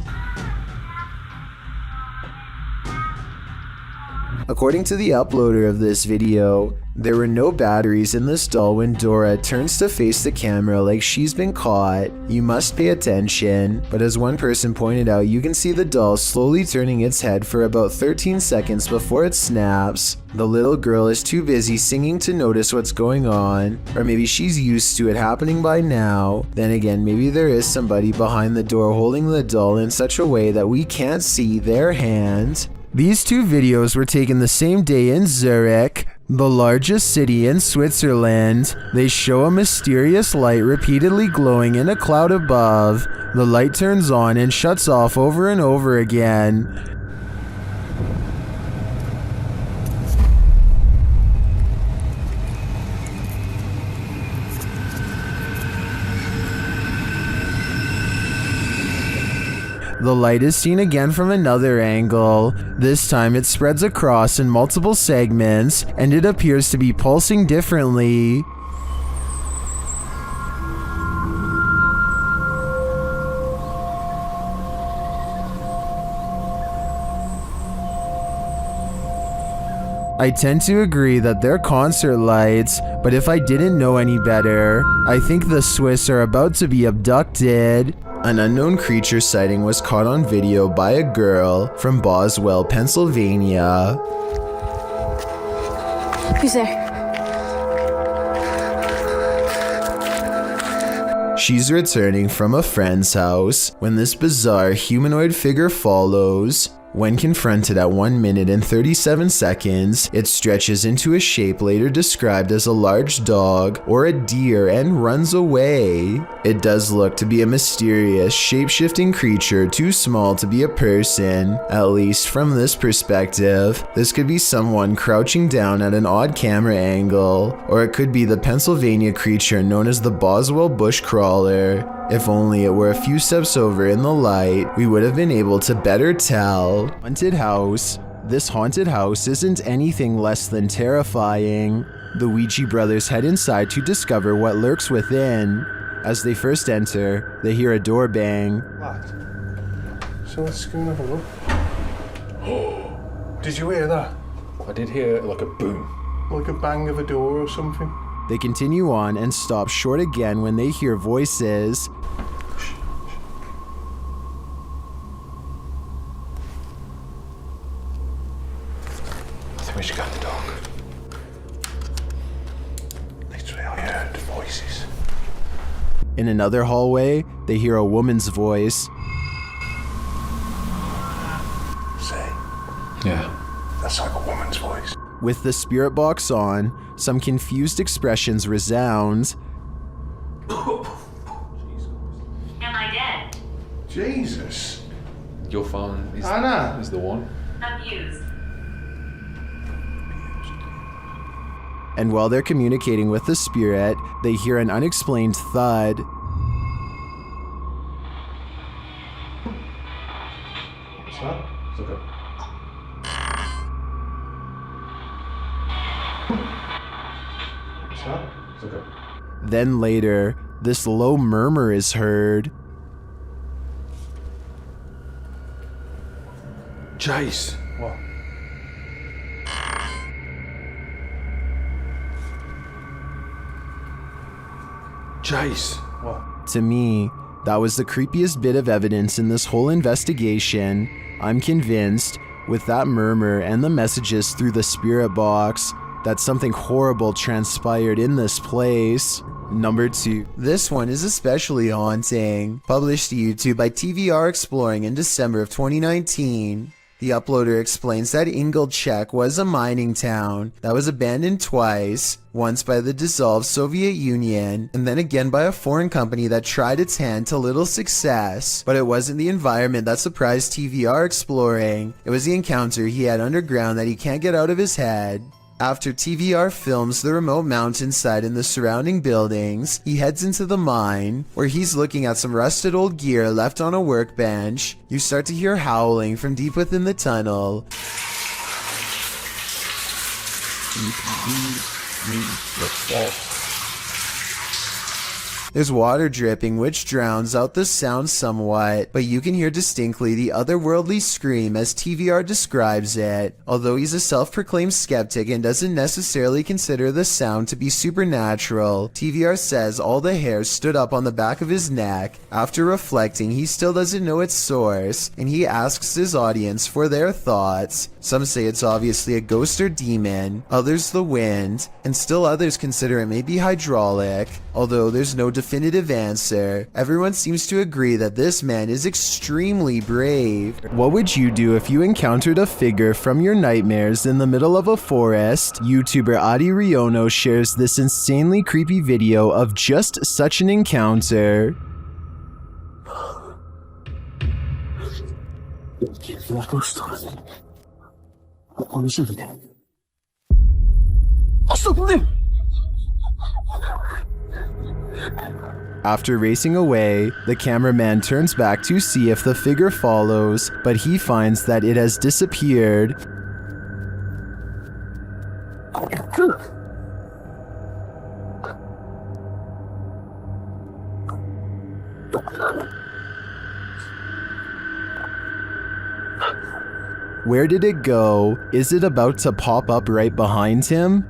According to the uploader of this video, there were no batteries in this doll when Dora turns to face the camera like she's been caught. You must pay attention, but as one person pointed out, you can see the doll slowly turning its head for about 13 seconds before it snaps. The little girl is too busy singing to notice what's going on, or maybe she's used to it happening by now. Then again, maybe there is somebody behind the door holding the doll in such a way that we can't see their hand. These two videos were taken the same day in Zurich, the largest city in Switzerland. They show a mysterious light repeatedly glowing in a cloud above. The light turns on and shuts off over and over again. The light is seen again from another angle. This time it spreads across in multiple segments, and it appears to be pulsing differently. I tend to agree that they're concert lights, but if I didn't know any better, I think the Swiss are about to be abducted. An unknown creature sighting was caught on video by a girl from Boswell, Pennsylvania. Who's there? She's returning from a friend's house when this bizarre humanoid figure follows. When confronted at 1 minute and 37 seconds, it stretches into a shape later described as a large dog or a deer and runs away. It does look to be a mysterious, shape-shifting creature too small to be a person, at least from this perspective. This could be someone crouching down at an odd camera angle, or it could be the Pennsylvania creature known as the Boswell bushcrawler. If only it were a few steps over in the light, we would have been able to better tell. Haunted house. This haunted house isn't anything less than terrifying. The Ouija brothers head inside to discover what lurks within. As they first enter, they hear a door bang. What? So let's go and have a look. Oh, did you hear that? I did hear like a boom. Like a bang of a door or something. They continue on and stop short again when they hear voices. I think we should go in the dark. Literally, I heard voices. In another hallway, they hear a woman's voice. Say. Yeah. That's like a woman's voice. With the spirit box on, some confused expressions resound. Am I dead? Jesus. Your phone is, Anna. is the one. Abused. And while they're communicating with the spirit, they hear an unexplained thud. What's that? It's okay. What's that? It's okay. Then later, this low murmur is heard. Jace. What? Jace. What? To me, that was the creepiest bit of evidence in this whole investigation. I'm convinced, with that murmur and the messages through the spirit box, that something horrible transpired in this place. Number 2. This one is especially haunting. Published to YouTube by TVR Exploring in December of 2019. The uploader explains that Ingolstadt was a mining town that was abandoned twice, once by the dissolved Soviet Union, and then again by a foreign company that tried its hand to little success. But it wasn't the environment that surprised TVR Exploring, it was the encounter he had underground that he can't get out of his head. After TVR films the remote mountainside and the surrounding buildings, he heads into the mine, where he's looking at some rusted old gear left on a workbench. You start to hear howling from deep within the tunnel. There's water dripping, which drowns out the sound somewhat, but you can hear distinctly the otherworldly scream as TVR describes it. Although he's a self-proclaimed skeptic and doesn't necessarily consider the sound to be supernatural, TVR says all the hairs stood up on the back of his neck. After reflecting, he still doesn't know its source, and he asks his audience for their thoughts. Some say it's obviously a ghost or demon, others the wind, and still others consider it may be hydraulic. Although there's no definitive answer, everyone seems to agree that this man is extremely brave. What would you do if you encountered a figure from your nightmares in the middle of a forest? YouTuber Adi Riono shares this insanely creepy video of just such an encounter. After racing away, the cameraman turns back to see if the figure follows, but he finds that it has disappeared. Where did it go? Is it about to pop up right behind him?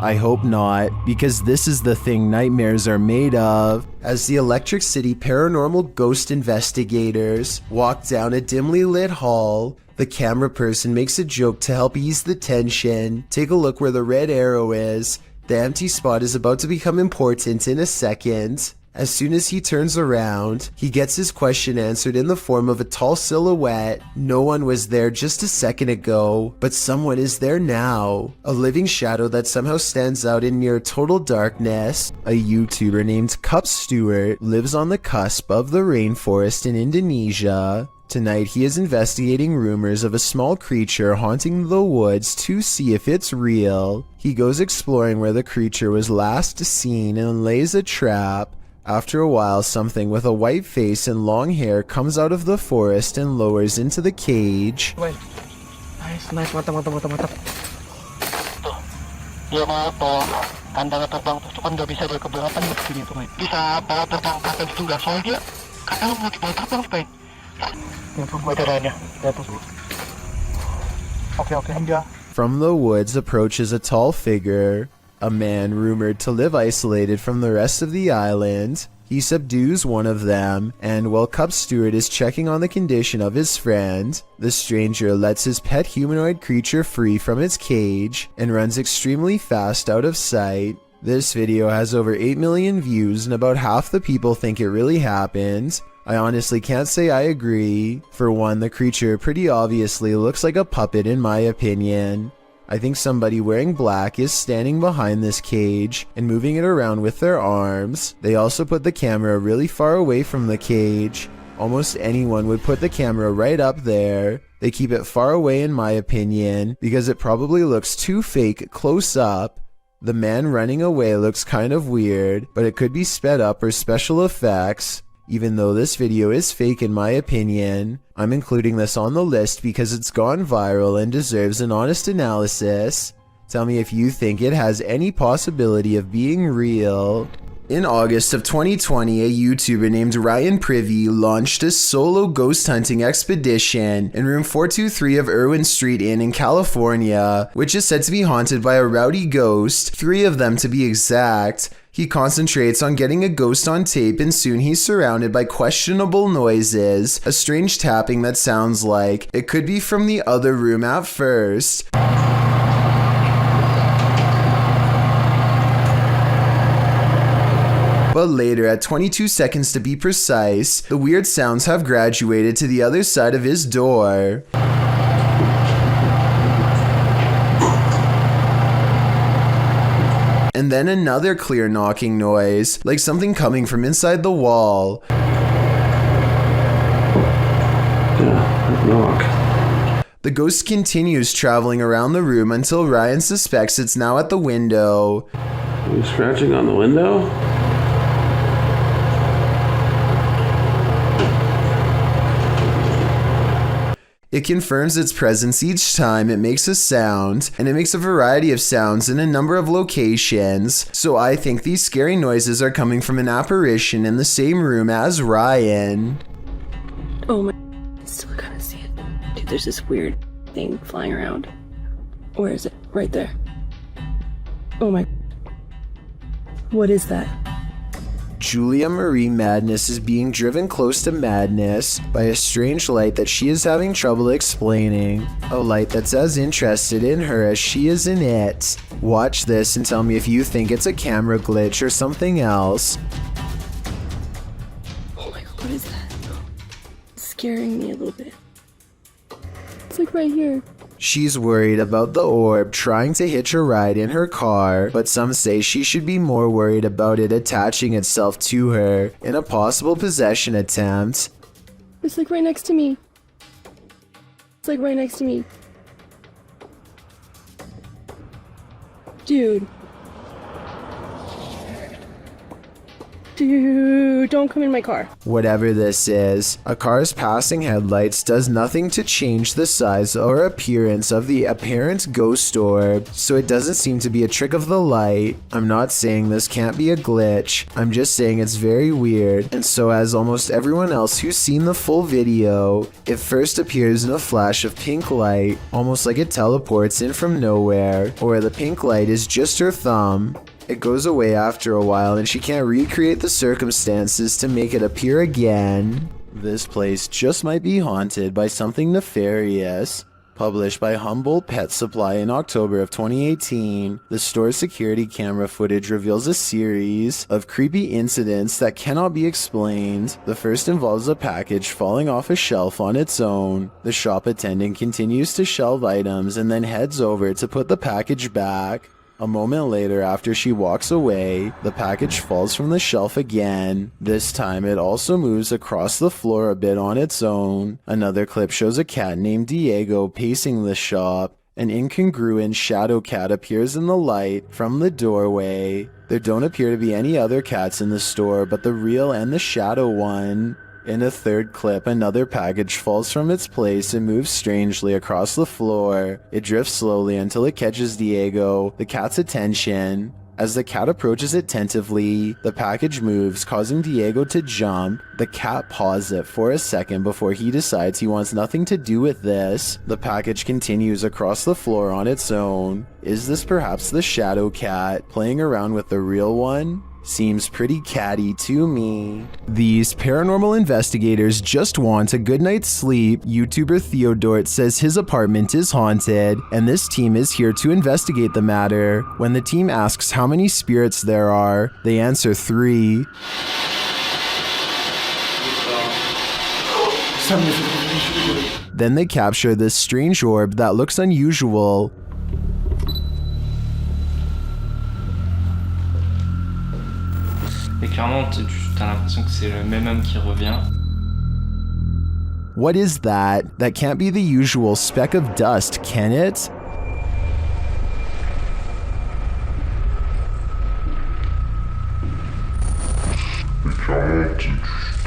I hope not, because this is the thing nightmares are made of. As the Electric City paranormal ghost investigators walk down a dimly lit hall, the camera person makes a joke to help ease the tension. Take a look where the red arrow is. The empty spot is about to become important in a second. As soon as he turns around, he gets his question answered in the form of a tall silhouette. No one was there just a second ago, but someone is there now. A living shadow that somehow stands out in near total darkness. A YouTuber named Cup Stewart lives on the cusp of the rainforest in Indonesia. Tonight he is investigating rumors of a small creature haunting the woods to see if it's real. He goes exploring where the creature was last seen and lays a trap. After a while, something with a white face and long hair comes out of the forest and lowers into the cage. Nice, mantap. Tuh, dia mau kandang terbang itu kan nggak bisa dia keberatan begini tuh, bisa bawa terbang bahkan juga soalnya kadang mau dibawa terbang, Pak. Itu modelnya, Oke, dia. From the woods approaches a tall figure. A man rumored to live isolated from the rest of the island. He subdues one of them, and while Cup Stewart is checking on the condition of his friend, the stranger lets his pet humanoid creature free from its cage and runs extremely fast out of sight. This video has over 8 million views and about half the people think it really happened. I honestly can't say I agree. For one, the creature pretty obviously looks like a puppet in my opinion. I think somebody wearing black is standing behind this cage and moving it around with their arms. They also put the camera really far away from the cage. Almost anyone would put the camera right up there. They keep it far away in my opinion because it probably looks too fake close up. The man running away looks kind of weird, but it could be sped up or special effects. Even though this video is fake in my opinion, I'm including this on the list because it's gone viral and deserves an honest analysis. Tell me if you think it has any possibility of being real. In August of 2020, a YouTuber named Ryan Privy launched a solo ghost hunting expedition in room 423 of Irwin Street Inn in California, which is said to be haunted by a rowdy ghost, 3 of them to be exact. He concentrates on getting a ghost on tape and soon he's surrounded by questionable noises, a strange tapping that sounds like it could be from the other room at first. But later, at 22 seconds to be precise, the weird sounds have graduated to the other side of his door. And then another clear knocking noise, like something coming from inside the wall. Knock. The ghost continues traveling around the room until Ryan suspects it's now at the window. Are you scratching on the window? It confirms its presence each time it makes a sound, and it makes a variety of sounds in a number of locations, so I think these scary noises are coming from an apparition in the same room as Ryan. Oh my, I still gotta see it. Dude, there's this weird thing flying around. Where is it? Right there. Oh my. What is that? Julia Marie Madness is being driven close to madness by a strange light that she is having trouble explaining. A light that's as interested in her as she is in it. Watch this and tell me if you think it's a camera glitch or something else. Oh my god, what is that? It's scaring me a little bit. It's like right here. She's worried about the orb trying to hitch a ride in her car, but some say she should be more worried about it attaching itself to her in a possible possession attempt. It's like right next to me. It's like right next to me. Dude. Dude, don't come in my car. Whatever this is, a car's passing headlights does nothing to change the size or appearance of the apparent ghost orb, so it doesn't seem to be a trick of the light. I'm not saying this can't be a glitch, I'm just saying it's very weird, and so as almost everyone else who's seen the full video, it first appears in a flash of pink light, almost like it teleports in from nowhere, or the pink light is just her thumb. It goes away after a while and she can't recreate the circumstances to make it appear again. This place just might be haunted by something nefarious. Published by Humboldt Pet Supply in October of 2018, the store's security camera footage reveals a series of creepy incidents that cannot be explained. The first involves a package falling off a shelf on its own. The shop attendant continues to shelve items and then heads over to put the package back. A moment later, after she walks away, the package falls from the shelf again. This time it also moves across the floor a bit on its own. Another clip shows a cat named Diego pacing the shop. An incongruent shadow cat appears in the light from the doorway. There don't appear to be any other cats in the store but the real and the shadow one. In a third clip, another package falls from its place and moves strangely across the floor. It drifts slowly until it catches Diego, the cat's attention. As the cat approaches it tentatively, the package moves, causing Diego to jump. The cat paws it for a second before he decides he wants nothing to do with this. The package continues across the floor on its own. Is this perhaps the shadow cat playing around with the real one? Seems pretty catty to me. These paranormal investigators just want a good night's sleep. YouTuber Theodort says his apartment is haunted, and this team is here to investigate the matter. When the team asks how many spirits there are, they answer 3. Then they capture this strange orb that looks unusual. Et clairement, t'as l'impression que c'est le même homme qui revient. What is that? That can't be the usual speck of dust, can it? Et clairement,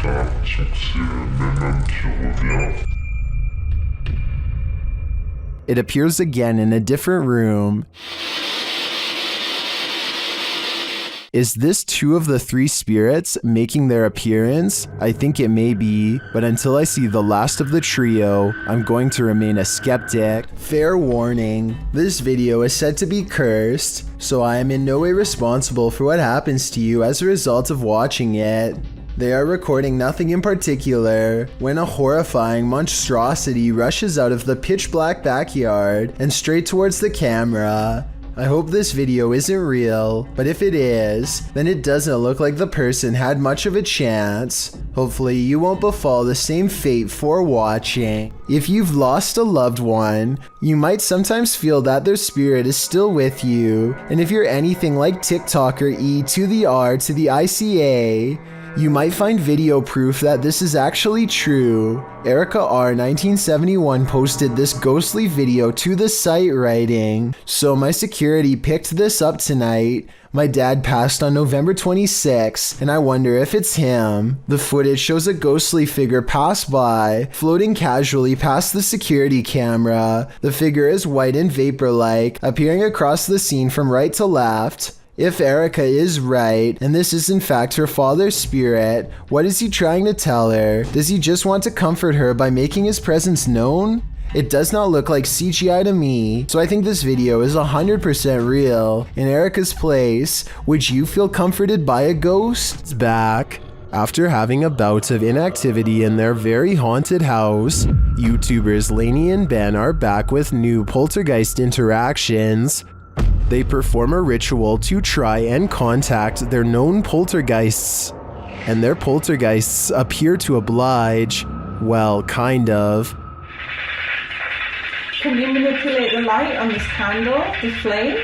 t'as l'impression que c'est le même homme qui revient. It appears again in a different room. Is this 2 of the 3 spirits making their appearance? I think it may be, but until I see the last of the trio, I'm going to remain a skeptic. Fair warning, this video is said to be cursed, so I am in no way responsible for what happens to you as a result of watching it. They are recording nothing in particular when a horrifying monstrosity rushes out of the pitch black backyard and straight towards the camera. I hope this video isn't real, but if it is, then it doesn't look like the person had much of a chance. Hopefully you won't befall the same fate for watching. If you've lost a loved one, you might sometimes feel that their spirit is still with you, and if you're anything like TikToker E to the R to the ICA, You might find video proof that this is actually true. Erica R 1971 posted this ghostly video to the site writing, "So my security picked this up tonight. My dad passed on November 26, and I wonder if it's him. The footage shows a ghostly figure pass by, floating casually past the security camera. The figure is white and vapor-like, appearing across the scene from right to left. If Erica is right, and this is in fact her father's spirit, what is he trying to tell her? Does he just want to comfort her by making his presence known? It does not look like CGI to me, so I think this video is 100% real. In Erica's place, would you feel comforted by a ghost?" It's back. After having a bout of inactivity in their very haunted house, YouTubers Lainey and Ben are back with new poltergeist interactions. They perform a ritual to try and contact their known poltergeists, and their poltergeists appear to oblige. Well, kind of. Can you manipulate the light on this candle, the flame?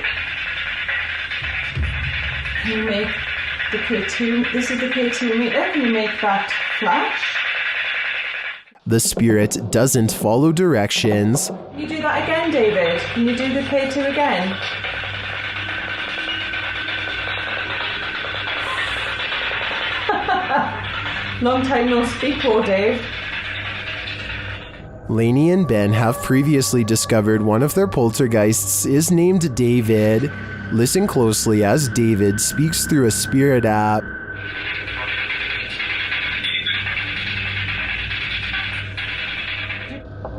Can you make the K2, this is the K2 meter, can you make that flash? The spirit doesn't follow directions. Can you do that again, David? Can you do the K2 again? Long time no speak, poor Dave. Lainey and Ben have previously discovered one of their poltergeists is named David. Listen closely as David speaks through a spirit app.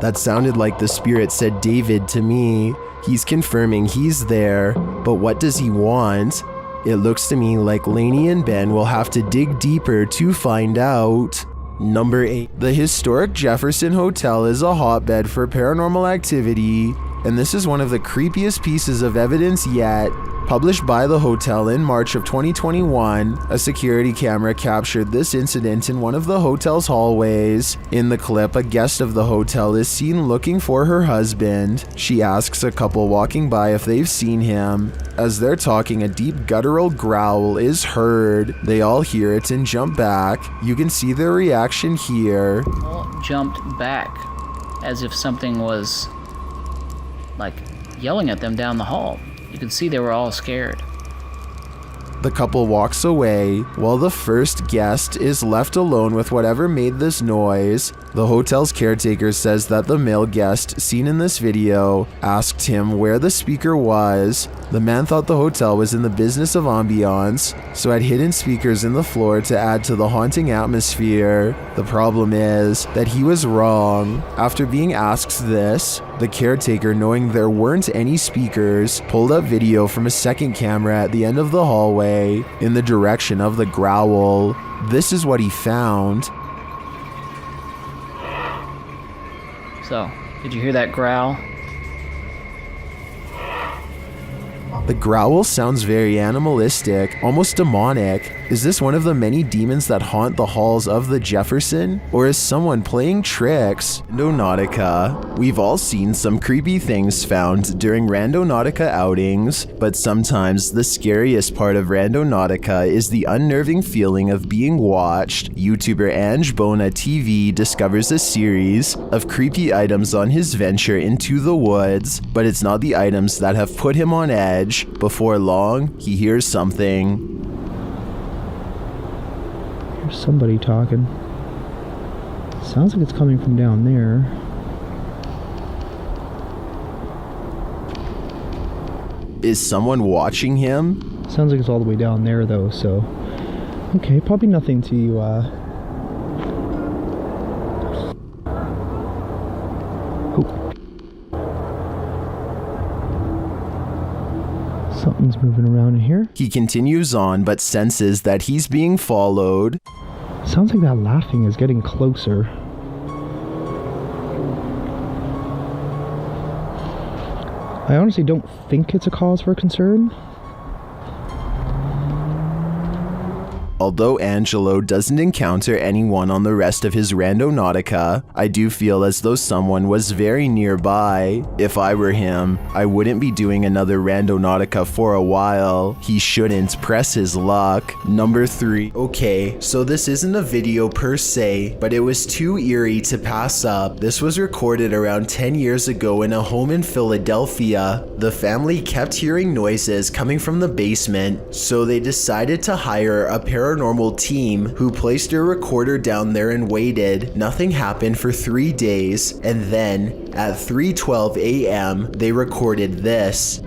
That sounded like the spirit said David to me. He's confirming he's there, but what does he want? It looks to me like Lainey and Ben will have to dig deeper to find out. Number 8. The historic Jefferson Hotel is a hotbed for paranormal activity, and this is one of the creepiest pieces of evidence yet. Published by the hotel in March of 2021, a security camera captured this incident in one of the hotel's hallways. In the clip, a guest of the hotel is seen looking for her husband. She asks a couple walking by if they've seen him. As they're talking, a deep guttural growl is heard. They all hear it and jump back. You can see their reaction here. All jumped back as if something was like yelling at them down the hall. You could see they were all scared. The couple walks away, while the first guest is left alone with whatever made this noise. The hotel's caretaker says that the male guest seen in this video asked him where the speaker was. The man thought the hotel was in the business of ambiance, so had hidden speakers in the floor to add to the haunting atmosphere. The problem is that he was wrong. After being asked this, the caretaker, knowing there weren't any speakers, pulled up video from a second camera at the end of the hallway in the direction of the growl. This is what he found. So, did you hear that growl? The growl sounds very animalistic, almost demonic. Is this one of the many demons that haunt the halls of the Jefferson? Or is someone playing tricks? Randonautica. We've all seen some creepy things found during Randonautica outings, but sometimes the scariest part of Randonautica is the unnerving feeling of being watched. YouTuber Ange Bona TV discovers a series of creepy items on his venture into the woods, but it's not the items that have put him on edge. Before long, he hears something. There's somebody talking. Sounds like it's coming from down there. Is someone watching him? Sounds like it's all the way down there though, so... Okay, probably nothing to, Something's moving around in here. He continues on, but senses that he's being followed. Sounds like that laughing is getting closer. I honestly don't think it's a cause for concern. Although Angelo doesn't encounter anyone on the rest of his Randonautica, I do feel as though someone was very nearby. If I were him, I wouldn't be doing another Randonautica for a while. He shouldn't press his luck. Number 3. Okay, so this isn't a video per se, but it was too eerie to pass up. This was recorded around 10 years ago in a home in Philadelphia. The family kept hearing noises coming from the basement, so they decided to hire a paranormal team who placed a recorder down there and waited. Nothing happened for 3 days, and then at 3:12 a.m. they recorded this.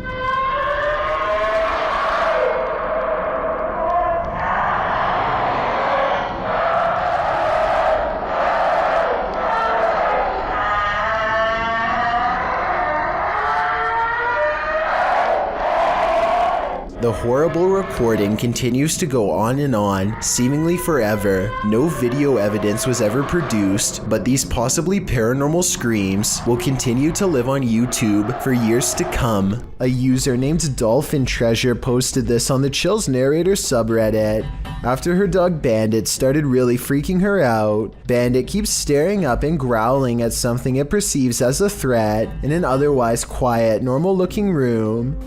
The horrible recording continues to go on and on, seemingly forever. No video evidence was ever produced, but these possibly paranormal screams will continue to live on YouTube for years to come. A user named Dolphin Treasure posted this on the Chills Narrator subreddit. After her dog Bandit started really freaking her out, Bandit keeps staring up and growling at something it perceives as a threat in an otherwise quiet, normal-looking room.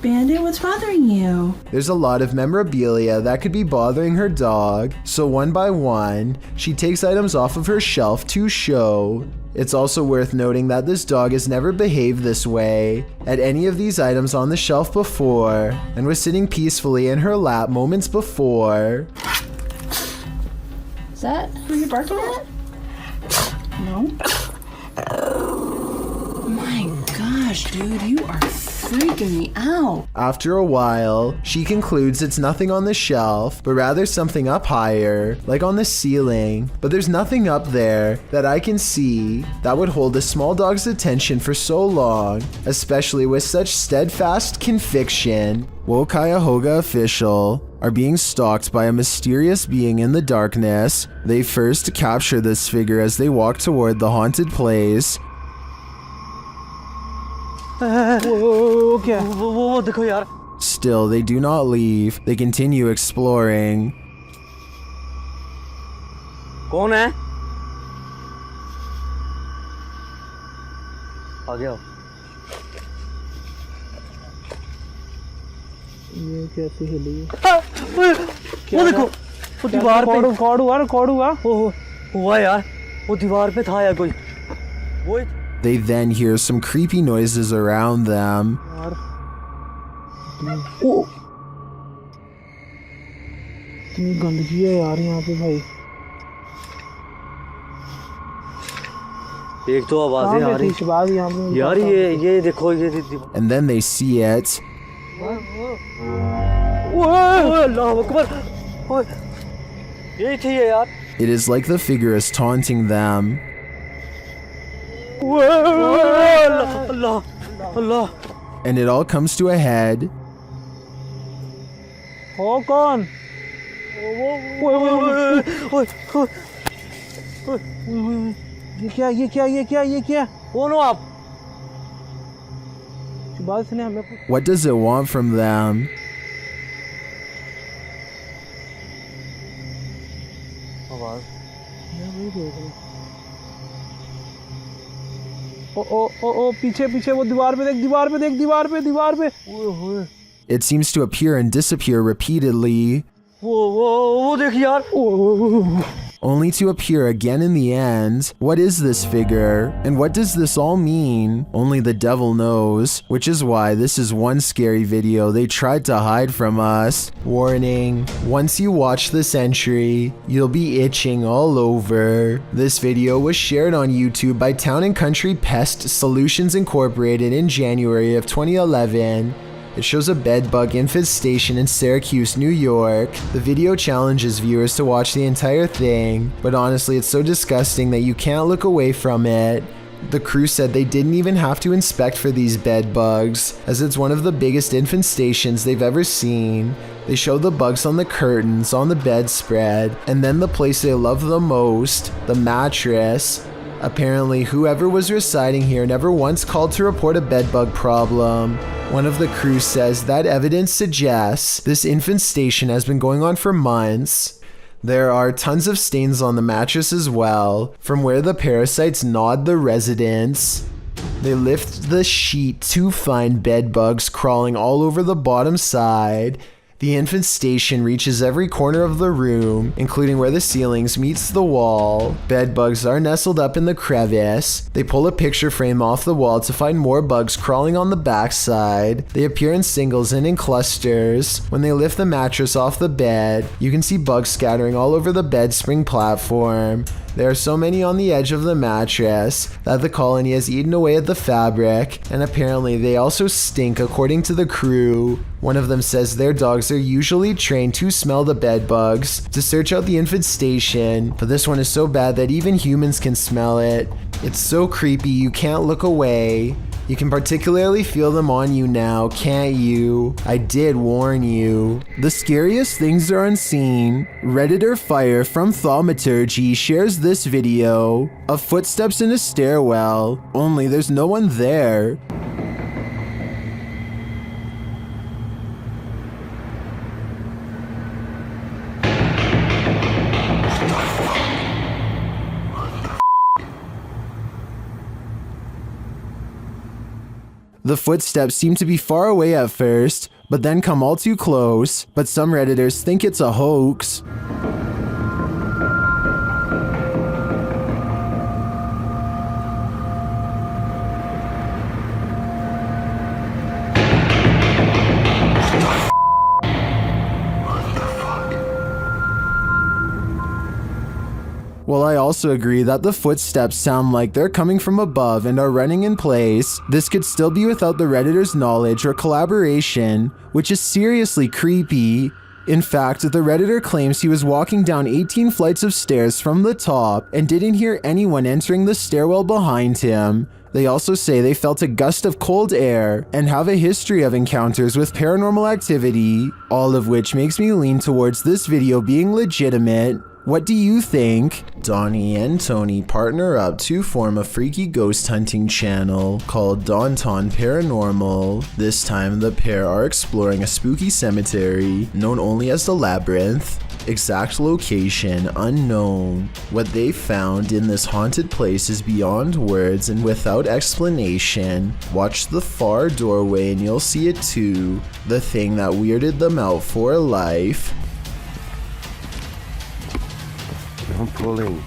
Bandit, what's bothering you? There's a lot of memorabilia that could be bothering her dog, so one by one, she takes items off of her shelf to show. It's also worth noting that this dog has never behaved this way at any of these items on the shelf before, and was sitting peacefully in her lap moments before. Is that who you're barking at? No? Oh my gosh, dude, you are freaking me out. After a while, she concludes it's nothing on the shelf, but rather something up higher, like on the ceiling. But there's nothing up there that I can see that would hold a small dog's attention for so long, especially with such steadfast conviction. Cuyahoga official are being stalked by a mysterious being in the darkness. They first capture this figure as they walk toward the haunted place. Still, they do not leave. They continue exploring. कौन है? आ गया। ये कैसे हिली? वो देखो, वो दीवार पे कौड़ हुआ। हुआ यार, वो दीवार पे था यार कोई। वो They then hear some creepy noises around them. इतनी गंदगी है यार यहाँ पे भाई। एक तो आवाजें आ रही यार, ये देखो ये। And then they see it. अल्लाह अकबर, यही थी यार। It is like the figure is taunting them. Allah, Allah. And it all comes to a head. हो कौन? ये क्या? कौन हो आप? What does it want from them? ओ पीछे वो दीवार पे। It seems to appear and disappear repeatedly, वो देख यार। only to appear again in the end. What is this figure? And what does this all mean? Only the devil knows, which is why this is one scary video they tried to hide from us. Warning, once you watch this entry, you'll be itching all over. This video was shared on YouTube by Town & Country Pest Solutions Incorporated in January of 2011. It shows a bedbug infestation in Syracuse, New York. The video challenges viewers to watch the entire thing, but honestly it's so disgusting that you can't look away from it. The crew said they didn't even have to inspect for these bedbugs, as it's one of the biggest infestations they've ever seen. They show the bugs on the curtains, on the bedspread, and then the place they love the most, the mattress. Apparently, whoever was residing here never once called to report a bedbug problem. One of the crew says that evidence suggests this infestation has been going on for months. There are tons of stains on the mattress as well, from where the parasites gnawed the residents. They lift the sheet to find bed bugs crawling all over the bottom side. The infestation reaches every corner of the room, including where the ceilings meets the wall. Bed bugs are nestled up in the crevice. They pull a picture frame off the wall to find more bugs crawling on the backside. They appear in singles and in clusters. When they lift the mattress off the bed, you can see bugs scattering all over the bed spring platform. There are so many on the edge of the mattress that the colony has eaten away at the fabric, and apparently they also stink according to the crew. One of them says their dogs are usually trained to smell the bed bugs to search out the infestation, but this one is so bad that even humans can smell it. It's so creepy you can't look away. You can particularly feel them on you now, can't you? I did warn you. The scariest things are unseen. Redditor Fire from Thaumaturgy shares this video of footsteps in a stairwell, only there's no one there. The footsteps seem to be far away at first, but then come all too close, but some Redditors think it's a hoax. While I also agree that the footsteps sound like they're coming from above and are running in place, this could still be without the Redditor's knowledge or collaboration, which is seriously creepy. In fact, the Redditor claims he was walking down 18 flights of stairs from the top and didn't hear anyone entering the stairwell behind him. They also say they felt a gust of cold air and have a history of encounters with paranormal activity, all of which makes me lean towards this video being legitimate. What do you think? Donnie and Tony partner up to form a freaky ghost hunting channel called Daunton Paranormal. This time the pair are exploring a spooky cemetery known only as the Labyrinth. Exact location unknown. What they found in this haunted place is beyond words and without explanation. Watch the far doorway and you'll see it too. The thing that weirded them out for life. I'm pulling.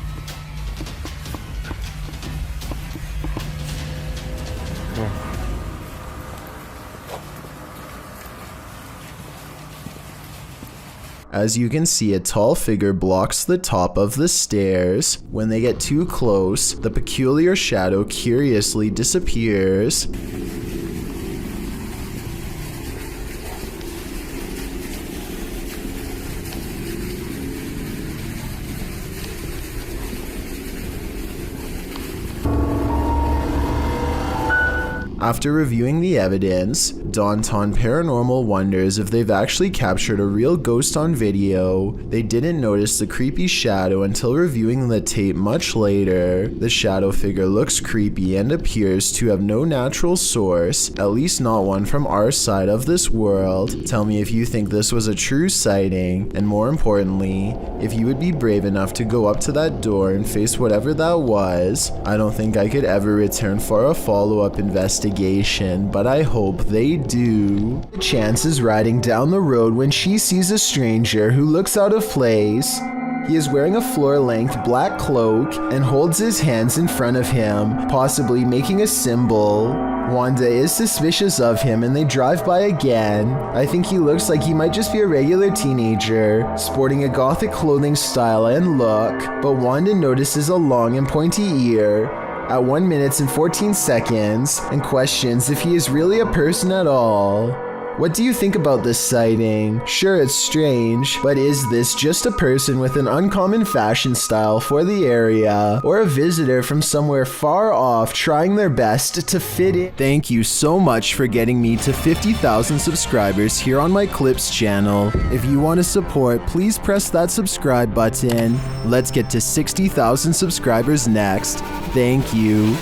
As you can see, a tall figure blocks the top of the stairs. When they get too close, the peculiar shadow curiously disappears. After reviewing the evidence, Daunton Paranormal wonders if they've actually captured a real ghost on video. They didn't notice the creepy shadow until reviewing the tape much later. The shadow figure looks creepy and appears to have no natural source, at least not one from our side of this world. Tell me if you think this was a true sighting, and more importantly, if you would be brave enough to go up to that door and face whatever that was. I don't think I could ever return for a follow-up investigation, but I hope they do. Chance is riding down the road when she sees a stranger who looks out of place. He is wearing a floor-length black cloak and holds his hands in front of him, possibly making a symbol. Wanda is suspicious of him and they drive by again. I think he looks like he might just be a regular teenager, sporting a gothic clothing style and look, but Wanda notices a long and pointy ear at 1 minute and 14 seconds and questions if he is really a person at all. What do you think about this sighting? Sure, it's strange, but is this just a person with an uncommon fashion style for the area, or a visitor from somewhere far off trying their best to fit in? Thank you so much for getting me to 50,000 subscribers here on my Clips channel. If you want to support, please press that subscribe button. Let's get to 60,000 subscribers next. Thank you.